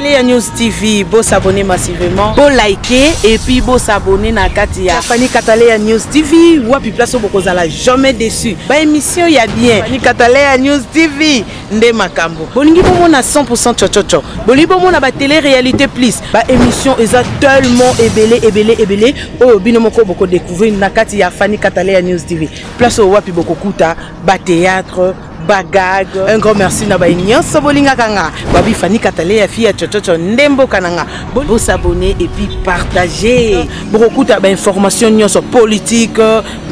Kataleya News TV, vous s'abonner massivement, vous liker et puis vous s'abonner na Katia. Fanny Kataleya News TV, wapi place beaucoup zala jamais déçu. Ba émission y a bien. Fanny Kataleya News TV, nde makambo. Bolingi bomo na 100% chochocho. Bolingi bomo na ba télé-réalité plus. Ba émission eza tellement ébélé. Oh bino moko boko découvrir na Katia Fanny Kataleya News TV. Place au wapi boko kuta, ba théâtre. Bagag, un grand merci na baignan Sobolinga Kanga, Babi Fanny Kataleya fille chochocho ndembo kananga. Vous s'abonner et puis partager. Beaucoup d'informations sur politique,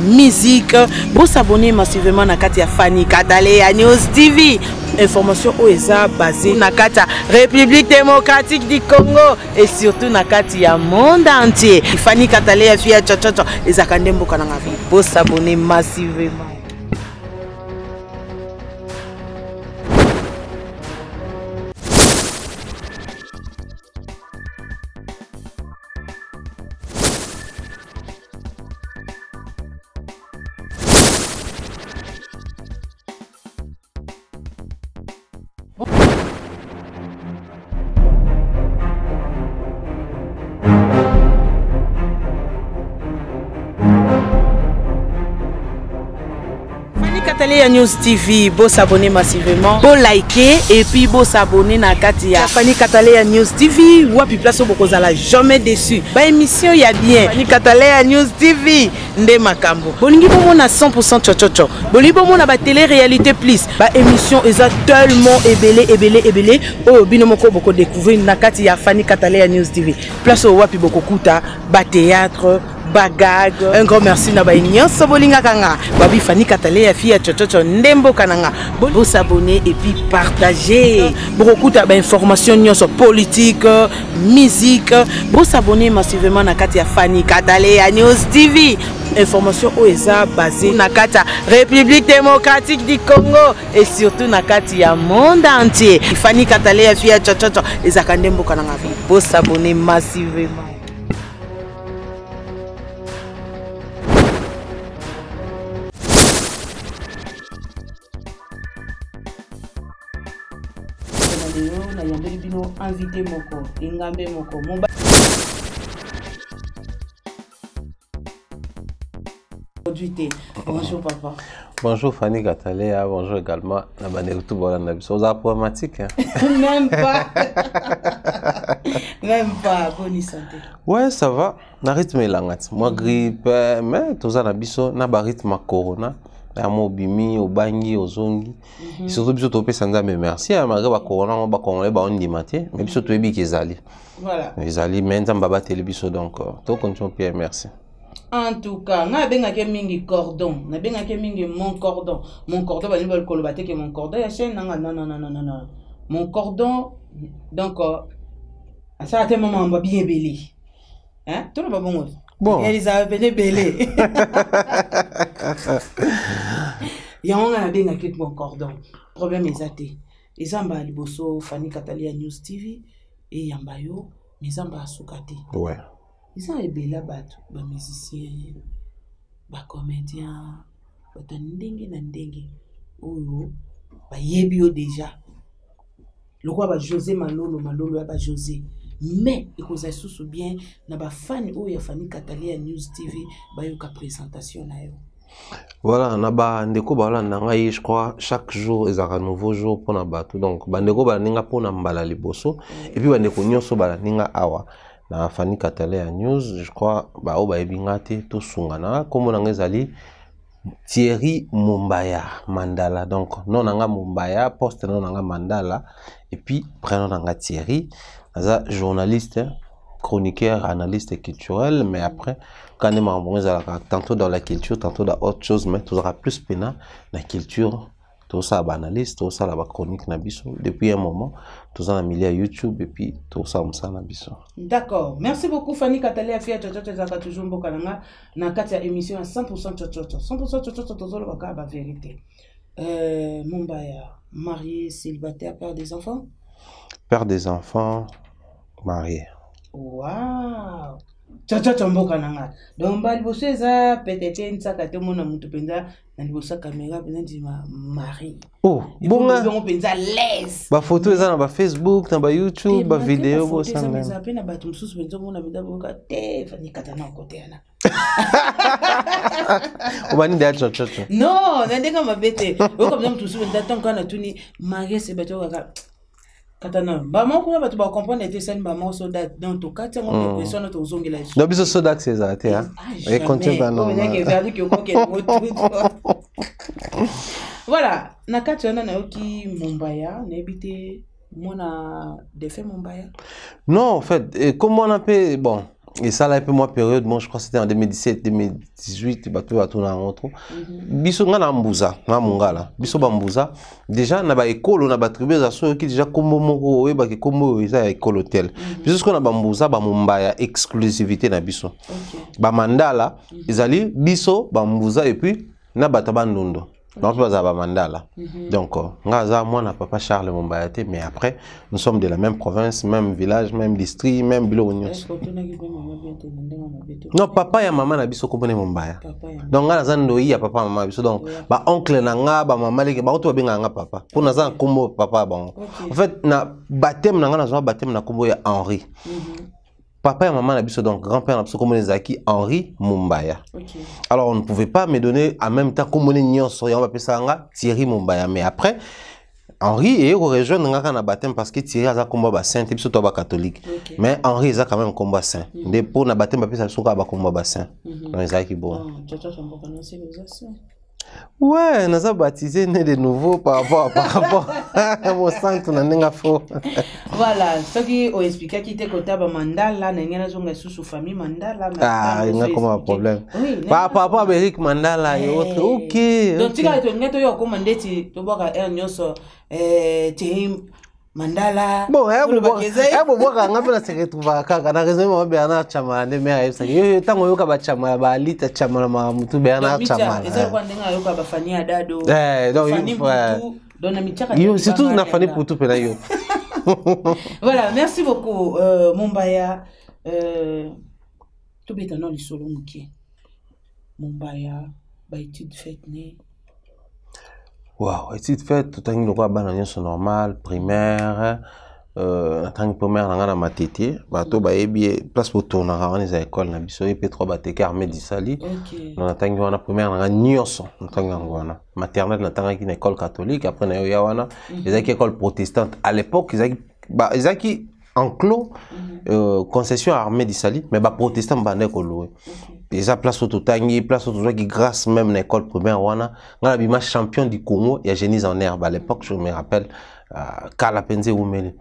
musique. Vous s'abonner massivement na Katia Fanny Kataleya News TV. Information OESA basée na Katia République démocratique du Congo et surtout na Katia monde entier. Fanny Kataleya fille chochocho ezakandembo kananga. Vous s'abonner massivement. Kataleya News TV, vous s'abonner massivement, vous liker et puis vous s'abonner na Katia. Fanny Kataleya News TV, wapi place beaucoup zala jamais déçu. Ba émission y a bien. Fanny Kataleya News TV, nde makambo. Bolingi bomo na 100% chochocho. Bolingi bomo na ba télé-réalité plus. Ba émission eza tellement ébélé. Oh bino moko boko découvrir na Katia Fanny Kataleya News TV. Place au wapi boko kuta, ba théâtre. Bagag, un grand merci na baignan Sobolinga Kanga, Babi Fanny Kataleya fille chochocho ndembo kananga. Vous s'abonner et puis partager. Beaucoup d'informations sur politique, musique. Vous s'abonner massivement na Katia Fanny Kataleya News TV. Information OESA basée na Katia République démocratique du Congo et surtout na Katia monde entier. Fanny Kataleya fille chochocho ezakandembo kananga. Vous s'abonner massivement. Invité moko, ingambe moko. Bonjour papa. Bonjour Fanny Kataleya, bonjour également. Aux problématiques. Même pas. Même pas. Bonne santé. Ouais, ça va. Na rythme langat. Moi grippe, mais tout ça na biso na ba rythme corona. Amo bimi obangi ozongi. Surtout biso topé sanza mais merci. Malgré ba corona on ba congolais ba on dimati, mais biso to ebi kezali. Voilà. Ezali maintenant baba télé biso donc to continue Pierre merci. En tout cas, na benga ke mingi cordon, na benga ke mingi mon cordon ba ni bol kolobate ke mon cordon ya chaîne non. Mon cordon donc ça a été moment ba bien belé. Hein? Tout le bon. Bon. Ils avaient belé. Il y a un benga ke mon cordon. Problème ezate. Ezamba liboso Fanny Kataleya News TV et yambayo mezamba asukate. Ouais. Ils ont ébélé ba musiciens, ba comédiens, ba ndenge. Oyo ba yebio déjà. Le roi ba José Malolo ba José. Mais il cause sous bien na ba fan oyo Fanny Kataleya News TV ba yo ka présentation na yo. Voilà, naba ndeko bala nanga je crois chaque jour ils ont un nouveau jour pour na bato donc bandeko bala ninga pour na mbala liboso et puis bandeko nyonso bala ninga awa na Fanny Kataleya News je crois ba o ba ebingate to sungana comme nanga ezali Thierry Mumbaya Mandala donc non nanga Mumbaya poste non nanga Mandala et puis prénom nanga Thierry naza journaliste chroniqueur analyste culturel mais après quand on est tantôt dans la culture tantôt dans autre chose mais tu auras plus pena la culture tout ça analyste tout ça la chronique nabiso depuis un moment tout ça milieu à YouTube et puis tout ça on ça nabiso. D'accord, merci beaucoup Fanny Kataleya fille chochocho zaka toujours mbokalanga na kati ya émission à 100% chochocho 100% chochocho tozolo baka ba vérité. Mumbaya marié célibataire père des enfants marié. Waouh. Tcha mboka nanga. Donc ba liboso eza peut-être nsaka te mona mutu penza na liboso caméra penza di mari. Oh, bonga. Bon penza l'aise. Ba photo eza na ba Facebook, na ba YouTube, ba vidéo bo ça même. Ça pe na ba tumsusu penza mona penza boka te fani katana côté ana. Obani de acho. Non, na ndeka mabete. O comme ça tumsusu penza tant kana tuni mari se bato ka katana ba moko ba tu ba comprendre te sen ba mo soda dans to kati ngo question to zongela iso no biso soda que c'est ate hein et continue ba non voilà na kati ona na yoki Mumbaya na ebite mona défait Mumbaya non en fait comme on appelle bon et ça là un peu moins période moi je crois c'était en 2017 2018 bato na rentre biso nga na mbuza na mungala biso ba mbuza déjà na ba école na ba tribu za so qui déjà kombo moko we ba ke kombo eza école hôtel biso ce qu'on a ba mbuza ba Mumbaya exclusivité na biso ba mandala ezali biso ba mbuza et puis na bata ba ndondo donc baza ba mandala donc nga za moi na papa Charles Mumbaya te mais après nous sommes de la même province même village même district même bilo nyos non papa ya maman na biso kompone Mumbaya donc nga za ndoi ya papa maman biso donc ba oncle na nga ba maman leke ba to benga nga papa pour na za kombo papa bon en fait na baptême na nga na zo baptême na kombo ya Henri papa et maman na biso donc grand-père na biso comme les Zaki Henri Mumbaya. Alors on ne pouvait pas me donner en même temps comme les nyonso on va appeler ça Thierry Mumbaya mais après Henri est rejoindre nga na baptême parce que Thierry a combat ba saint et biso to ba catholique mais Henri a quand même combat saint de pour na baptême ba ça soka ba combat ba saint donc Zaki bon. Ouais, nous avons baptisé de nouveau par rapport à mon centre na faux. Voilà, ce qui ont expliqué qui était côté Mandala, n'a zonga sous famille Mandala. Ah, il y a comme un problème. Par rapport à Eric Mandala et autres. OK. Donc tu as tu as commandé tu boka nyoso Mandala. Bon, boka ngapela se retrouva kaka na raison mo Bernard Chama ne me ayesa. Yo tango yoka ba Chama ba lita Chama na mutu Bernard Chama. Eza kwa ndenga yoka ba fani adado. Donc yo surtout na fani pour tout pena yo. Voilà, merci beaucoup Mumbaya. To beta no lisolo mukie. Mumbaya ba étude faite né. Wow, étude faite tout un quoi banane sont normal primaire tant primaire na matete bato ba ebi place pour tourner à les écoles na biso et P3 bateke armée d'Isali na tangi wana première na nyonso na tangi wana maternelle na tangi na école catholique après na yo wana ezaki école protestante à l'époque ezaki enclos concession armée d'Isali mais ba protestant bande ko louer déjà place au totangi place au qui grâce même na école primaire wana ngala bima champion du Congo et génie en herbe à l'époque je me rappelle Kala Penze Oumeli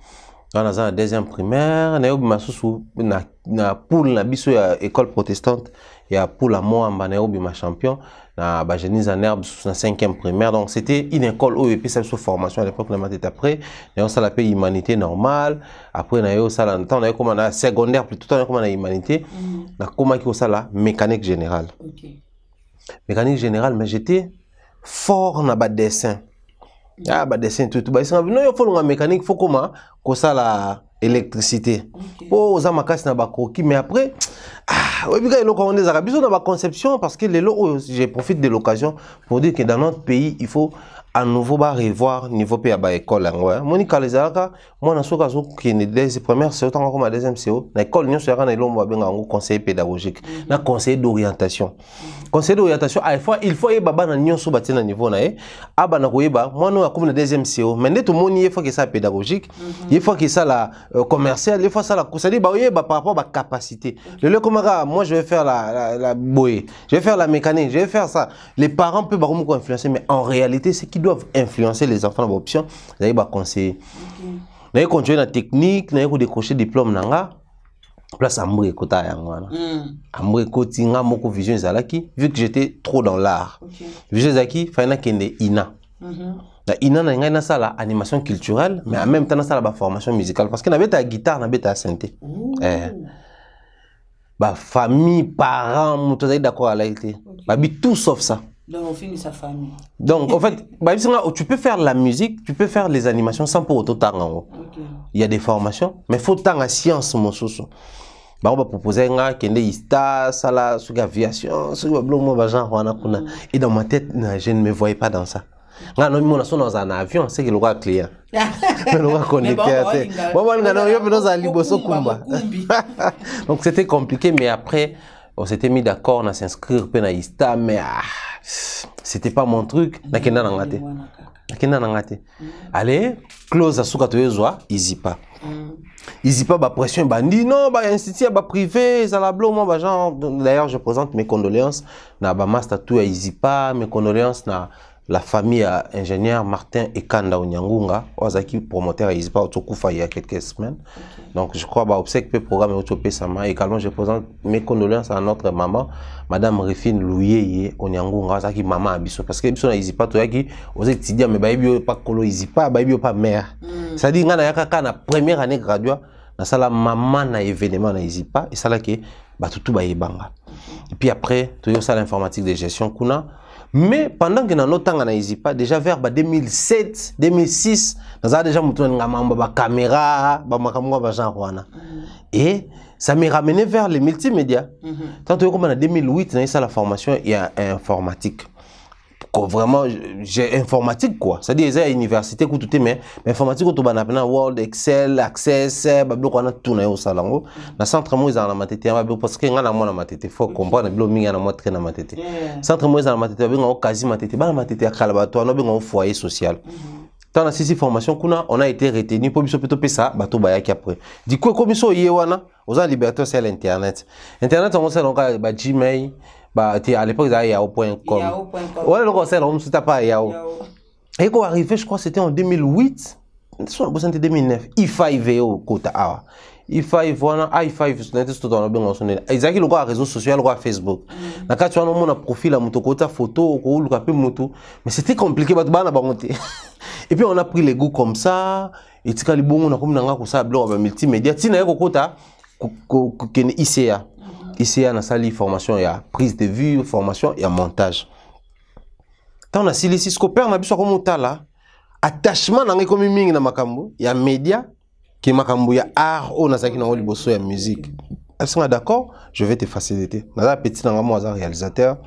dans la deuxième primaire na yo bima susu na poule na biso ya école protestante ya poule à moi na yo bima champion na ba génie en herbe na cinquième primaire donc c'était une école où et puis ça sous formation à l'époque na maté après na yo ça la paix humanité normale après na yo ça la temps na yo comme na secondaire plutôt na comme na humanité na comment qui ça la mécanique générale mécanique générale mais j'étais fort na ba dessin ah ba dessin tout ba non il faut la mécanique faut comment que ça la électricité oh za makasi na ba croquis mais après oui bien le on des arabes na ba conception parce que les lots je profite de l'occasion pour dire que dans notre pays il faut à nouveau ba revoir niveau pa ba école ngwa monika les alaka moi na soka zo qui ne des premières c'est autant comme deuxième CO na école nyo sera na ilombo benga ngo conseiller pédagogique na conseiller d'orientation conseiller d'orientation à fois il faut y baba na nyo so batina niveau na aba na koyeba moi no comme na deuxième CO mais ndeto moni il faut que ça pédagogique il faut que ça la commercial il faut ça la conseiller ba oyeba par rapport à capacité le comme moi je vais faire la boé je vais faire la mécanique je vais faire ça les parents peuvent beaucoup influencer mais en réalité c'est qui doivent influencer les enfants dans l'option d'ailleurs bah conseiller d'ailleurs continuer la technique d'ailleurs décrocher diplôme nanga place amoué kota yangwana amoué koti nga moko vision zalaki vu que j'étais trop dans l'art vision zaki faina kende ina la ina na ngai na sala animation culturelle mais en même temps na sala ba formation musicale parce que na beta guitare na beta synthé bah famille parents muto zai d'accord à l'aité bah tout sauf ça. Donc on finit sa famille. Donc en fait, tu peux faire la musique, tu peux faire les animations sans pour autant temps en haut. Il y a des formations, mais il faut tant à science mon soso. ba proposer nga kende ista sala sur aviation sur blongo ba genre wana kuna et dans ma tête je ne me voyais pas dans ça nga no mona so dans un avion c'est que le roi client le roi conducteur bon nga no yo dans un liboso kumba donc c'était compliqué mais après on s'était mis d'accord on a s'inscrire pe na ista mais c'était pas mon truc na kenda na ngate allez close asuka toyezwa izipa izipa ba pression bandi non ba institut ba privé ça la blo moi ba genre d'ailleurs je présente mes condoléances na ba master tout à izipa mes condoléances na la famille à ingénieur Martin Ekanda Onyangunga ozaki promoteur izipa otokufa il y a quelques semaines donc je crois ba obsèque pe programme otopé sama également je présente mes condoléances à notre maman madame Refine Louyeye Onyangunga ozaki maman abiso parce que biso na izipa to yaki oza étudiant mais ba bio pas kolo izipa ba bio pas mère ça dit ngana yaka na première année graduat na sala maman na événement na izipa et ça là que ba tutu ba yebanga et puis après to yo sala informatique de gestion kuna. Mais pendant que nous avons izipa déjà vers 2007, 2006, nous avons déjà montré une caméra, et ça m'a ramené vers les multimédias. Tant que en 2008, nous avons la formation il y a informatique. Vraiment, j'ai informatique quoi. C'est-à-dire à l'université tout mais informatique tout banapena Word, Excel, Access, bablo ko na tout na yo salango. Na centre moi za na matete parce que nga na moi na matete faut comprendre blo minga na moi très na matete. Centre moi za na matete ba nga quasi matete ba na matete ya kala ba to na ba foyer social. Dans la six formation kuna on a été retenu pour biso plutôt ça bato ba yaki après. Du coup comme biso yewana aux liberté sur l'internet. Internet on sait donc ba Gmail bah à l'époque il y a yahoo.com. Ouais le conseil on ne pas Yahoo. Et quand arrivé je crois c'était en 2008 c'était 2009 i5 kota awa i5 wana i5 c'était tout dans le bien sonné ezaki le réseau social le Facebook na kati wana mon profil à moto kota photo ko luka pe moto mais c'était compliqué ba bana bangote et puis on a pris les goûts comme ça et tikali bongo na comme nanga ko ça blog ba multimédia tina ko kota ko ken ICA ici on a sali formation il y a prise de vue formation il y a montage tant on a sili scoper na biso ko motala attachement na ngai comme mingi na makambo il y a média qui makambo ya art on a ça qui na liboso ya musique est-ce que d'accord je vais te faciliter na la petite na moi réalisateur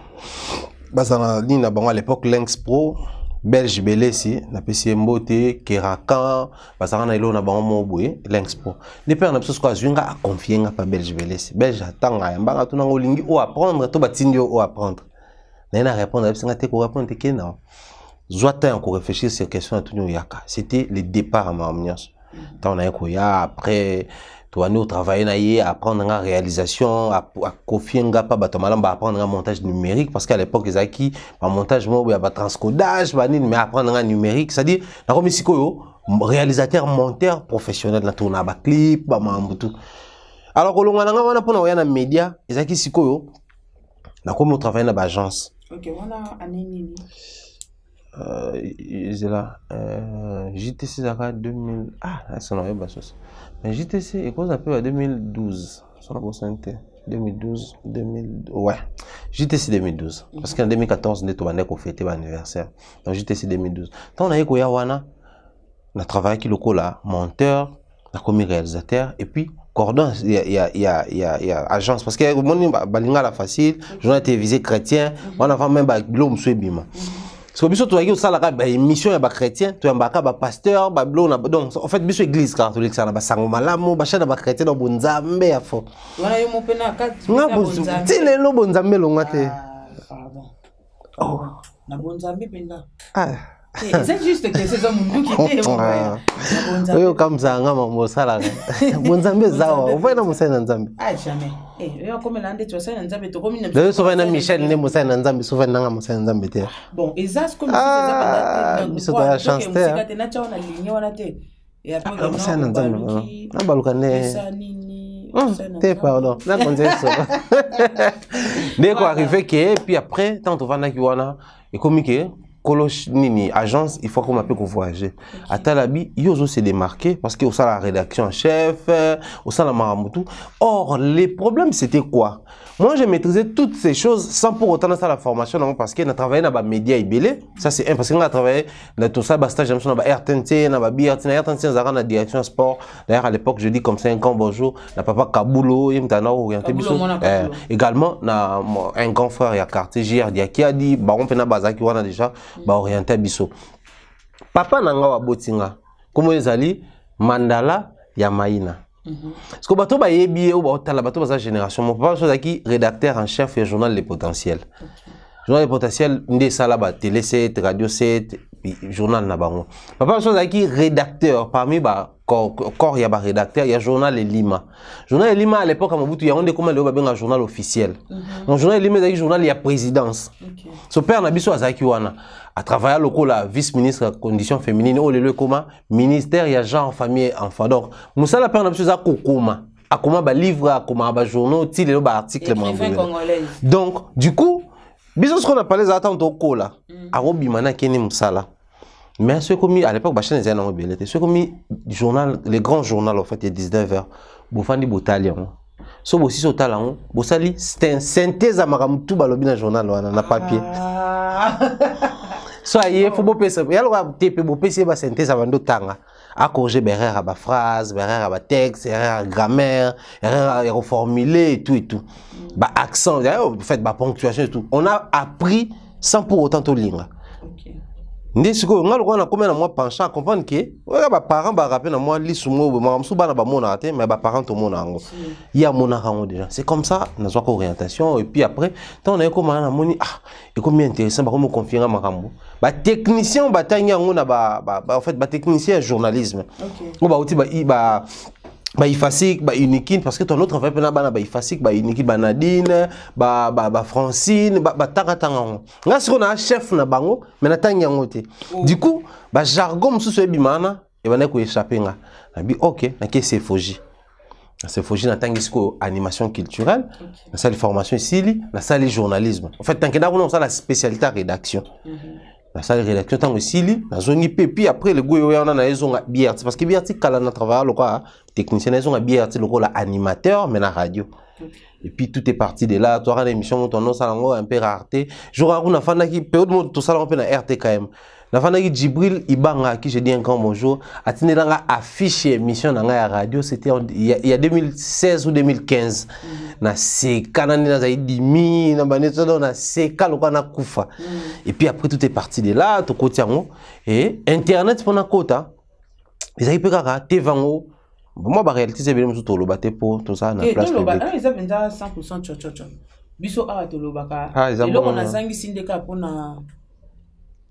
basa na ligne na bango à l'époque Lynx Pro Belge Belesi na PC Mbote Kerakan basa na ilo na bango mo boye Lynx Pro ne père na biso ko azwinga a confier nga pa Belge Belesi Belge atanga mbanga tuna ngolingi o apprendre to batindi o apprendre na répondre biso nga te ko répondre te kena Zoata encore réfléchir sur question à tout yaka c'était le départ à Mamnias tant on a koya après toi nous travailler naïe apprendre la réalisation à confier nga pas batomalamba apprendre un montage numérique parce qu'à l'époque les acquis un montage mo ya transcodage mais apprendre un numérique c'est-à-dire na comme sikoyo réalisateur monteur professionnel na tourna ba clip ba mambutu alors ko longa nga wana pona oya na média les acquis sikoyo na comme travailler na ba agence OK wana anini c'est là JTC Zaka 2000 ça n'a pas sauce mais JTC et quoi ça peut à 2012 sur la santé 2012 ouais JTC 2012 parce qu'en 2014 on est tombé qu'on fêtait l'anniversaire donc JTC 2012 quand on a eu quoi wana on a travaillé qui le là monteur la commis réalisateur et puis cordon il y a agence parce que mon balinga la facile journal télévisé chrétien on a même ba glom swebima. Parce que biso to yaki osala ka ba émission ya ba chrétien to yambaka ba pasteur ba blo na donc en fait biso église catholique ça na ba sango malamu ba chana ba chrétien na bonzambe ya fo wana yo mopena ka bonzambe tine lo bonzambe longa te oh na bonzambe penda c'est juste que c'est un monde qui était bonzambe yo comme ça ngama mosala bonzambe zawa uvena musana nzambe jamais yo comme la ndete wasana nzambe to comme na so vena Michel ne musana nzambe so vena ngama musana nzambe te bon ezas comme ça pendant biso ta chance te musique na cha wana ligne wana te et après musana nzambe na baluka ne te pardon na konzeso ne ko arrivé que puis après tant on va na kiwana et comme que coloche nini agence il faut qu'on m'appelle qu'on voyager à Talabi ils osent se démarquer parce que au sein la rédaction en chef au sein la maramutu. Or les problèmes c'était quoi? Moi j'ai maîtrisé toutes ces choses sans pour autant dans la formation non, parce que on a travaillé dans les médias ibélé ça c'est un parce qu'on a travaillé dans tout ça stage dans la RTNC dans la BRT na RTNC dans la direction sport. D'ailleurs à l'époque je dis comme 5 ans bonjour na papa Kabulo il m'a orienté également na un grand frère ya quartier JR qui a dit baron pena bazaki wana déjà ba orienté biso papa nanga wa botinga comme ezali mandala ya maina. Parce que bato ba yebi ou ba otala bato ba génération mon papa qui rédacteur en chef du journal Les Potentiels. Journal Les Potentiels ndé sala ba télé 7 radio 7 journal na bango. Papa qui rédacteur parmi ba corps ya ba rédacteur ya journal Les Lima. Journal Les Lima à l'époque à Mobutu ya onde comment le ba benga journal officiel. Mon journal Les Lima c'est journal ya présidence. Son père na biso azaki wana à travailler local la vice-ministre conditions féminines ou le comment ministère ya genre famille enfant. Donc musala père na biso za kokoma akoma ba livre akoma ba journaux ti le ba article donc du coup biso ce qu'on a parlé za tant au kola arobimana keni musala. Mais ce commis à l'époque bachane zana obelete ce commis journal les grands journaux en fait il y a 19h bofandi botalion so bosi so talon bosali synthèse à maramutu balobi na journal wana na papier so il faut beau pesa il y a le TP beau pesa ba synthèse avant d'otanga à corriger erreur à ba phrase erreur à ba texte erreur à grammaire erreur à reformuler et tout ba accent en fait ba ponctuation et tout on a appris sans pour autant tout lire. Ndi siko ngalo ko na combien na moi penchant à comprendre que ouais ba parents ba rappeler na moi lisumo ba msu bana ba mona te mais ba parents to mona ngo ya mona rango déjà c'est comme ça na zo orientation et puis après tant on a comment na moni et combien intéressant ba comme confier na makambo ba technicien ba tanya ngo na ba en fait ba technicien journalisme on ba outi ba ifasik ba unique parce que ton autre travail pena ba ifasik ba unique ba Nadine ba Francine ba takatanga nga siko na chef na bango mais na tanya ngote du coup ba jargon mususu ebimana e bana ko échapper nga na bi OK na ke CFOJ na tangi siko animation culturelle na salle formation ici na salle journalisme en fait tant que d'abord on a la spécialité rédaction. La salle de rédaction tant aussi la zone IP puis après le goût on a na BRT parce que BRT kala na travail le quoi technicien na zone BRT le rôle animateur mais na radio et puis tout est parti de là toi l'émission ton nom ça un peu rareté jour on a fait qui période tout ça on peut na RTKM la fin qui Djibril Ibanga qui je dis un grand bonjour a tenu là affiche émission dans la radio c'était il y a 2016 ou 2015 na c'est kanani na zaidi mi na baneto na c'est kaloka na kufa et puis après tout est parti de là to kotiango et internet pendant kota ils avaient pekaka tevango moi ba réalité c'est bien tout lo baté pour tout ça na place publique ils avaient 100% chochocho biso a to lo baka et là on a zangi sindeka pona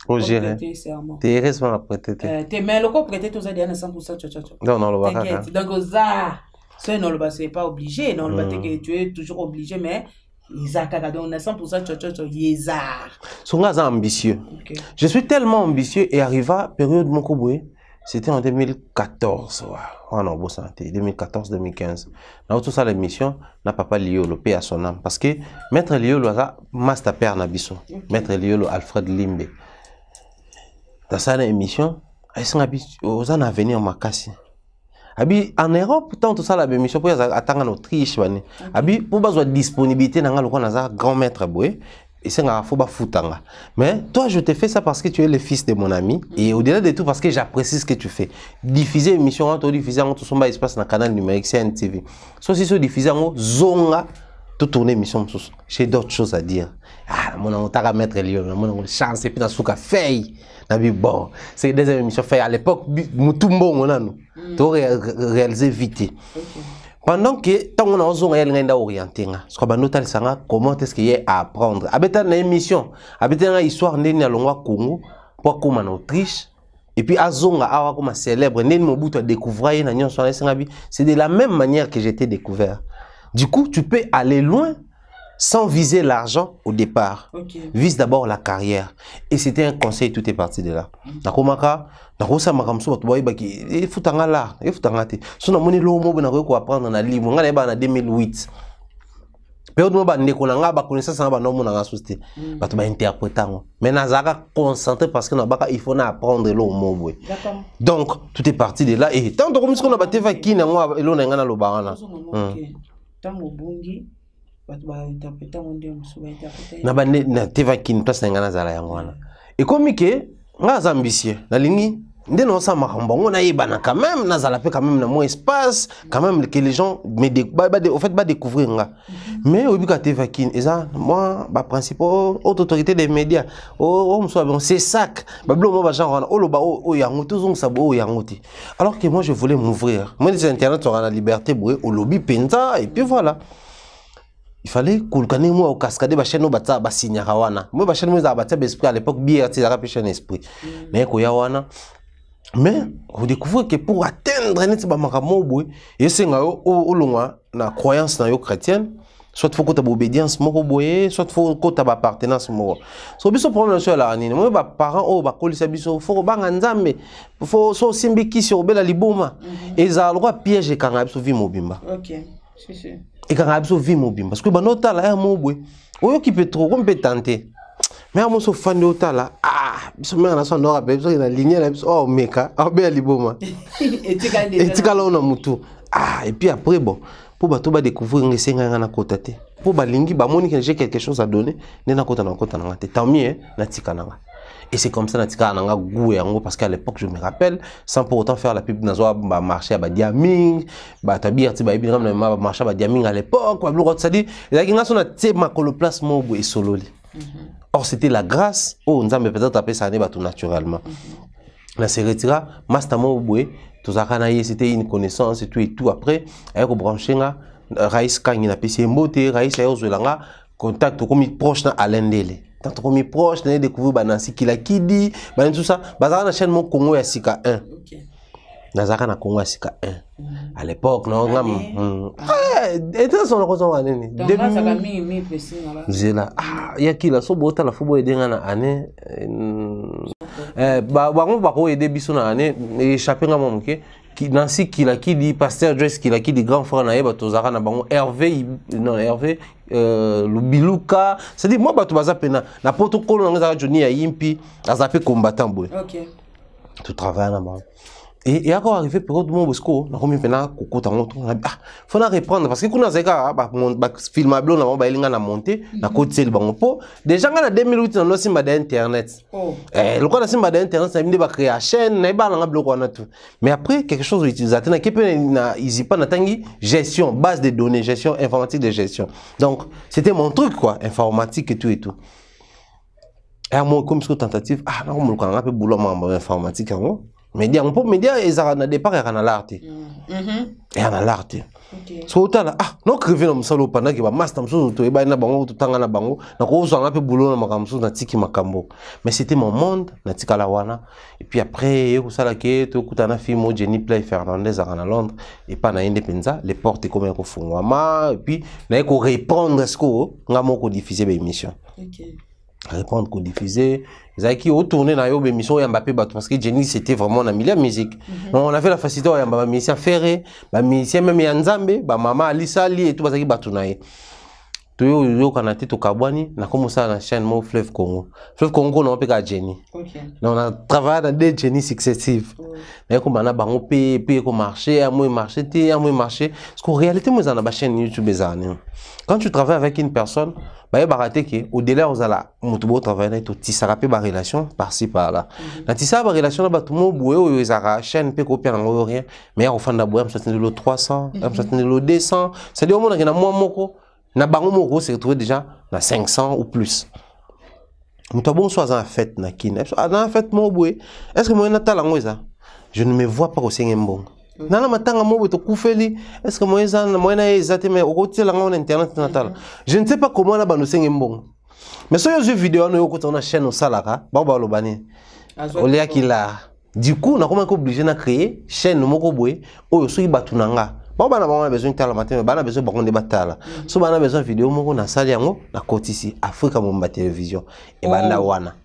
au gérer t'es responsable après t'es mais le corps prêté tout ça derrière 100% chochocho non le baka donc ça c'est non le bas c'est pas obligé non le bas que tu es toujours obligé mais ils a donc on a 100% chochocho yeza sont ambitieux je suis tellement ambitieux et arriva période mon koboué c'était en 2014 ouais non bon santé 2014-2015 dans tout ça l'émission n'a pas Liolo paix à son âme parce que maître Liolo a master père nabiso maître Liolo Alfred Limbe dans cette émission ils sont aux en avenir makasi abi en Europe tant tout ça la émission pour attendre en Autriche bani abi pour besoin de disponibilité dans le coin dans grand maître boué et c'est un faut ba futanga mais toi je te fais ça parce que tu es le fils de mon ami et au-delà de tout parce que j'apprécie ce que tu fais diffuser émission en diffuser en tout son espace dans canal numérique CNTV so si diffuser en zonga tout tourner émission j'ai d'autres choses à dire mon on t'a mettre Lyon mon chance et puis dans souka feuille bon, c'est des émissions faites à l'époque, Mutumbo, on a nous, réalisé vite. Pendant que, tant on a besoin d'orienter, comment est-ce qu'il y a à apprendre. Habiter une émission, habiter une histoire, n'est-ce pas Congo, pour comme en Autriche, et puis Azonga, awa comme célèbre, n'est-ce pas Mobutu à découvrir, c'est de la même manière que j'étais découvert. Du coup, tu peux aller loin. Sans viser l'argent au départ, vise d'abord la carrière. Et c'était un conseil, tout est parti de là. Nakomaka, nakosa makamso batubayi baki, il faut tanga là, il faut tanga te. So na moni lo mo na ko apprendre na livre, ngana ba na 2008. période mo bandeko na nga ba connaissance na ba no mo na nga société ba to ba interpréter ngo mais nazaka concentré parce que na baka il faut na apprendre le mot boy. Donc tout est parti de là et tant comme ce qu'on a battu va qui na ngo elo na nga na lo bana tango bungi ba to ba interpréter ngo ndio musuba interpréter na ba na teva kin place na nga na zala yango wana et comme que nga ambitieux na lingi ndé non ça makambo ngo na yeba na quand même na zala pe quand même na mon espace quand même que les gens au fait ba découvrir nga mais au bika teva kin eza moi ba principal autorité des médias oh so bon c'est sac ba blo mo ba genre wana oloba o yango tozong sabo o yango ti alors que moi je voulais m'ouvrir moi les internet sur la liberté boué au lobby penta et puis voilà. Il fallait qu'on moi au cascade ba chaîne bata ba signara wana moi ba chaîne moi za bata esprit à l'époque BRT za ka chaîne esprit mais ko ya wana mais on découvre que pour atteindre net ba makamo boy et c'est nga o longwa na croyance na yo chrétienne soit faut que ta obédience moko boy soit faut que ta appartenance moko so biso problème sur la nini moi ba parents o ba kolisa biso faut ba nzambe faut so simbiki sur bela liboma et za droit piège kanga biso vi mobimba. OK c'est sûr. Et quand on a vu mobile parce que bah notre là un mot oui qui peut trop on peut tenter mais on se fan de l'autre là ce mec là son nord appelle ça il a ligne là oh meka ah ben liboma et tu là on a mutu et puis après bon pour bah tout bah découvrir les cinq ans na côté pour bah lingi bah moni que j'ai quelque chose à donner n'a côté na tant mieux na tika nanga. Et c'est comme ça natika nanga goût yango parce qu'à l'époque je me rappelle sans pour autant faire la pub na zo ba marché ba diaming ba tabir ti ba ibina na marché ba diaming à l'époque ba bloko tsadi la kinga sona tse makolo place mobo et sololi. Or c'était la grâce oh nzambe peut-être appeler ça né ba tout naturellement. Na se retira master mobo tout ça kana c'était une connaissance et tout après avec ko brancher nga Raïs kangi na pesi mbote Raïs ayo zelanga contact comme proche na Alendele. Tant qu'on est proche, on a découvert Banansi Kilakidi, tout ça. Bazar na chaîne mon Congo ya Sika 1. Nazaka na Congo ya Sika 1. À l'époque, non, et ça son raison à nene. Donc là ça va mi précis là. Zela. Il y a qui là so bota la football aider na année. Ba ko aider biso na année échapper nga momuke. Nancy Kilakidi, Pasteur Joyce Kilakidi, grand frère na yeba tozaka na bango Hervé le Biluka, c'est-à-dire moi bato baza pena na protocole na ngeza Johnny ya Yimpi azape combattant boy. OK. Tout travail na bango. Et encore arrivé période mon bosco na komi pena kokota ngoto na faut na reprendre parce que kuna zeka ba filmable na ba elinga na monter na côté bango po déjà na 2008 na no simba d'internet. Le quoi na simba d'internet ça me ba créer chaîne na ba na bloc wana tout. Mais après quelque chose utilisateur na kepe na easy pas na tangi gestion base de données gestion informatique de gestion. Donc c'était mon truc quoi informatique et tout et tout. Et moi comme ce tentative na mo ko nga pe boulot ma informatique ngo. Média on peut média ils na départ ya na l'art et na l'art so tala non crever na musalo pendant que ba master muso to ba na bango to tanga na bango na ko zo nga pe boulot na makamso na tiki makambo mais c'était mon monde na tika la wana et puis après ko sala ke to kutana film Jenny Play Fernandez à Londres et pas na independance les portes comme ko fungwama et puis na ko répondre ce ko nga moko diffuser ba émission. OK. Répondre qu'on diffusait ils qui ont tourné dans une émission Mbappé parce que Jenny c'était vraiment un milieu musique. On avait la facilité à Mbappé musicien Ferré, ba musicien même Nzambe, ba maman Alissa Ali et tout parce que batunaye. Tout yo kanate to kabwani na comme ça la chaîne mo Fleuve Congo. Fleuve Congo non pas Jenny. OK. On a travaillé dans des Jenny successives. Mais comme on a bango payer comme marché, à moi marché, parce qu'en réalité moi dans la chaîne YouTube ezane. Quand tu travailles avec une personne bah baraté que au-delà aux ala mutubo travailler to tisara pe ba relation par-ci par-là. Na tisara ba relation ba tout mo boué o ezara chaîne pe copier na rien mais au fond da boué ça le 300, ça le 200, c'est dire au monde na moi moko na bango moko c'est retrouvé déjà na 500 ou plus. Mutubo soit en fête na kin. En fête mo boué. Est-ce que moi na talango eza? Je ne me vois pas au Sengembong. Nana matanga mo to kufeli est-ce que moi na exactement au côté là on internet natal je ne sais pas comment na bano Sengembong mais so yo vidéo no ko tona chaîne au salaka ba ba lobani olia kila du coup na comment obligé na créer chaîne moko boye oyo so ibatunanga ba ba na besoin tala matin ba na besoin ba konde batala so ba na besoin vidéo moko na sali yango na kotisi Africa Momba télévision et banda wana.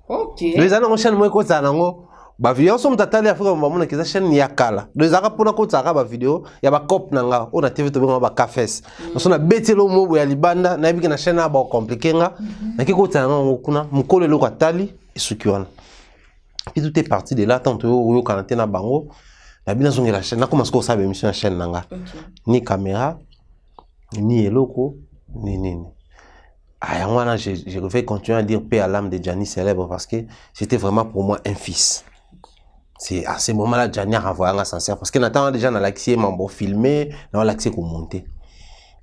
OK les ana chaîne mo ko tsanango ba vidéo so mtatali Afrika mbamona keza chaîne ya kala donc ezaka pona ko tsaka ba vidéo ya ba cop nanga on a TV to benga ba cafés so na betelo mobo ya libanda na biki na chaîne ba compliqué nga na kiko tsanga kuna mukolo loko atali esukiwana puis tout est parti de là tant yo quarantaine na bango na bina zonge la chaîne na commence ko sabe émission na chaîne nanga ni caméra ni eloko ni nini. Ah, moi, je vais continuer à dire paix à l'âme de Gianni Célèbre parce que c'était vraiment pour moi un fils. C'est à ce moment-là, Gianni a renvoyé un sincère parce que Nathan déjà dans l'accès, m'en filmé, dans l'accès qu'on monter.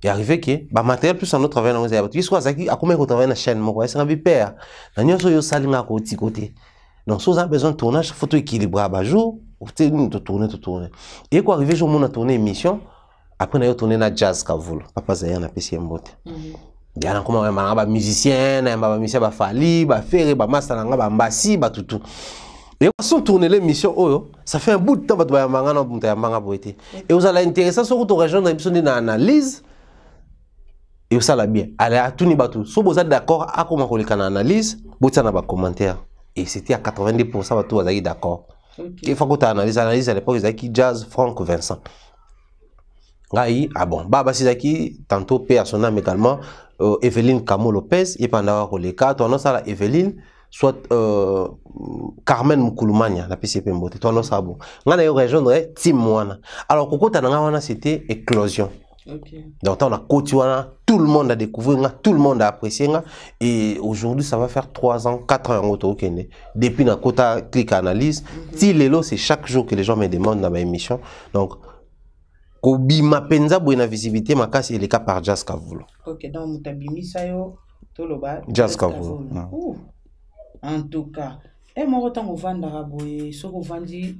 Et arrivé que, bah matériel plus en autre travail dans les abattoirs. Soit ça qui a combien qu'on travaille dans la chaîne, moi, c'est un père. N'ayons pas yo salinga côté côté. Donc, si vous avez besoin de tournage, faut tout équilibrer à bas jour, ou te tourner. Et quoi arrivé, je m'en tourné émission. Après, on a tourné na jazz kavul. Papa Zaya na PC Mbote. Il y a comment un musicien, un musicien ba fali, ba ferré, ba master nga ba mbasi, ba tout. Et on sont tourner l'émission oh, ça fait un bout de temps ba ya manga na bunta ya manga boité. Et vous allez intéressant sur votre rejoindre l'émission d'une analyse. Et ça la bien. Allez à tout ni batou. Si vous êtes d'accord à comment qu'on les can analyse, vous na ba commentaire. Et c'était à 90% batou vous êtes d'accord. Il faut que tu analyse à l'époque ils qui jazz Franck Vincent. Gaï, ah bon, Baba Sizaki, tantôt paix à son âme également, Evelyne Camo Lopez, et pendant les cas, ton nom ça la Evelyne, soit Carmen Moukoulumania, la PCP Mbote, ton nom ça bon. On a eu rejoindre Tim Moana. Alors, Koko Tananga, c'était éclosion. Donc, on a Kotiwana, tout le monde a découvert, tout le monde a apprécié. Et aujourd'hui, ça va faire 3 ans, 4 ans au Kenya. Depuis la Kota Click Analyse, Tilelo, c'est chaque jour que les gens me demandent dans ma émission. Donc, Kobi ma penza buena visibilité ma casse il est cas par Jazz Kavulu. OK, donc mutabimi sayo toloba Jazz Kavulu. En tout cas, et mon temps au vanda boye soko vandi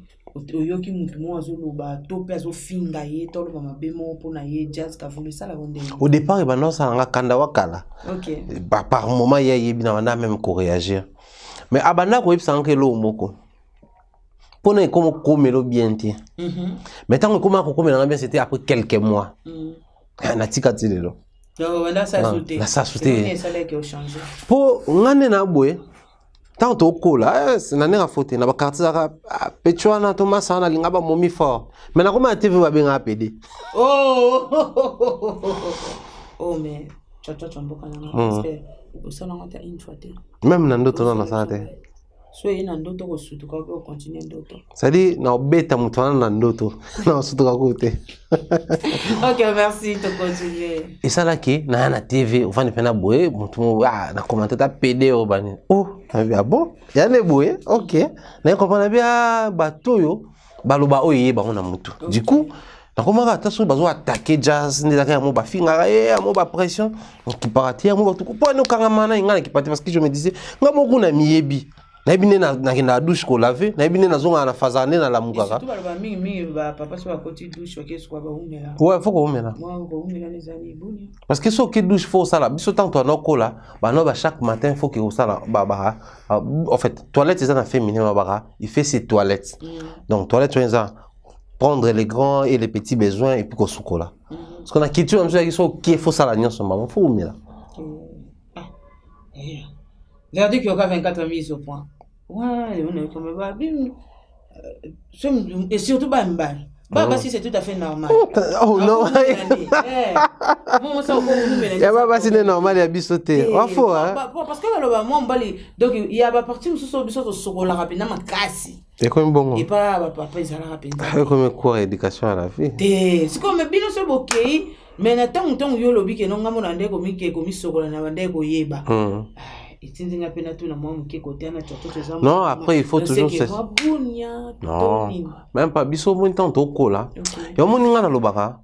oyoki mutu mo azoloba to pe azo finga ye toloba mabemo pona ye Jazz Kavulu ça la gonde. Au départ il bana ça nga kanda wakala. OK. Par moment il y a bina wana même ko réagir. Mais abanda ko yipsa nkelo moko. Pour comment comelo bien ti. Mais tant que comment comelo bien c'était après quelques mois. Na tika tilelo. Donc on a ça sauté. Na ça sauté. Ça qui a changé. Pour ngane na boye. Tant au kola, c'est na nera faute na ba quartier za Pechuana Thomas sana lingaba momi fort. Mais na comment TV va bien appeler. Oh. Oh mais tu mboka na parce que ça na ngata une fois. Même na ndoto na santé. So ina ndoto ko sutuka ko continue ndoto. Sadi na obeta mutwana na ndoto na sutuka kote. OK, merci de continuer. Et ça là qui na TV on va ne pena boye mutu na commenter ta PD obani. Oh, ah bon? Ya ne boye. OK. Na comprendre bien bato yo baloba oye ba on a mutu. Du coup, na comment attention bazo attaquer Jazz ni la mo ba finga mo ba pression qui partir mo ba tout ko no kangamana ngana qui partir parce que je me disais ngamo kuna miyebi. Na bine na douche ko laver na bine na zonga na fazane na la mukaka tout ba mingi ba papa so akoti douche ok so ba umela ouais faut ko umela moi ko umela les années boni parce que so ke douche faut ça là biso tant to na kola ba no ba chaque matin faut que ça là ba en fait toilette c'est ça féminin ba il fait ses toilettes donc toilette c'est ça prendre les grands et les petits besoins et puis ko sukola parce qu'on a quitté comme ça qui so qui faut ça là nyon son maman faut umela regardez qu'il y a 24 mises au point. Ouais, on est comme bah et surtout bah si c'est tout à fait normal. Oh non. Moi ça c'est normal ya bisoté. Wa fo hein. Parce que là moi mbali donc il y a ba partie mususu biso sokola rapidement makasi. Et comme bon. Et pas papa ils allaient rapidement. Comme cours éducation à la vie. C'est comme bino so bokei mais na tant yo lobi ke no ngamo na ndeko mike ko misokola na ndeko yeba. Non, après il faut toujours non, même pas biso mon temps au cola. Et au moins na lobaka.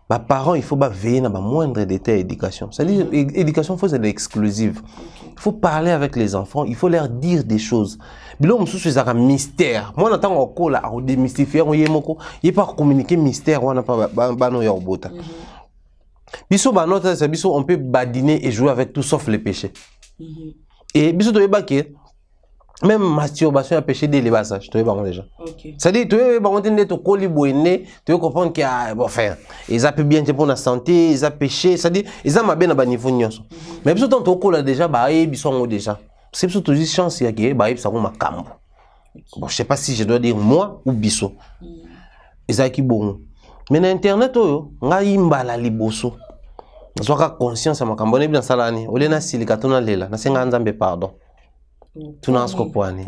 Bah parents il faut pas veiller na ba moindre détail éducation. C'est-à-dire éducation faut être exclusive. Il faut parler avec les enfants, il faut leur dire des choses. Bilo mususu c'est un mystère. Moi n'entends au cola à démystifier on yemoko, il pas communiquer mystère on n'a pas ba no yorbota. Biso ba notre c'est biso on peut badiner et jouer avec tout sauf les péchés. Et biso to baké même masturbation à péché des lebassage to ba déjà. OK. Ça dit to ba entendre to koli boiné, tu comprendre que bon enfin, ils a peu bien pour la santé, ils a péché, ça dit ils a mabe na ba niveau nyonso. Mais biso to kola déjà ba biso ngo déjà. C'est biso to juste chance ya que ba ça ko makambo. Bon, je sais pas si je dois dire moi ou biso. Ezaki bon. Mais na internet oyo, nga imbala liboso. Nazoka conscience ma kambone bien salani. Ole na silikatona lela, na senga nzambe pardon. Tuna asko poani.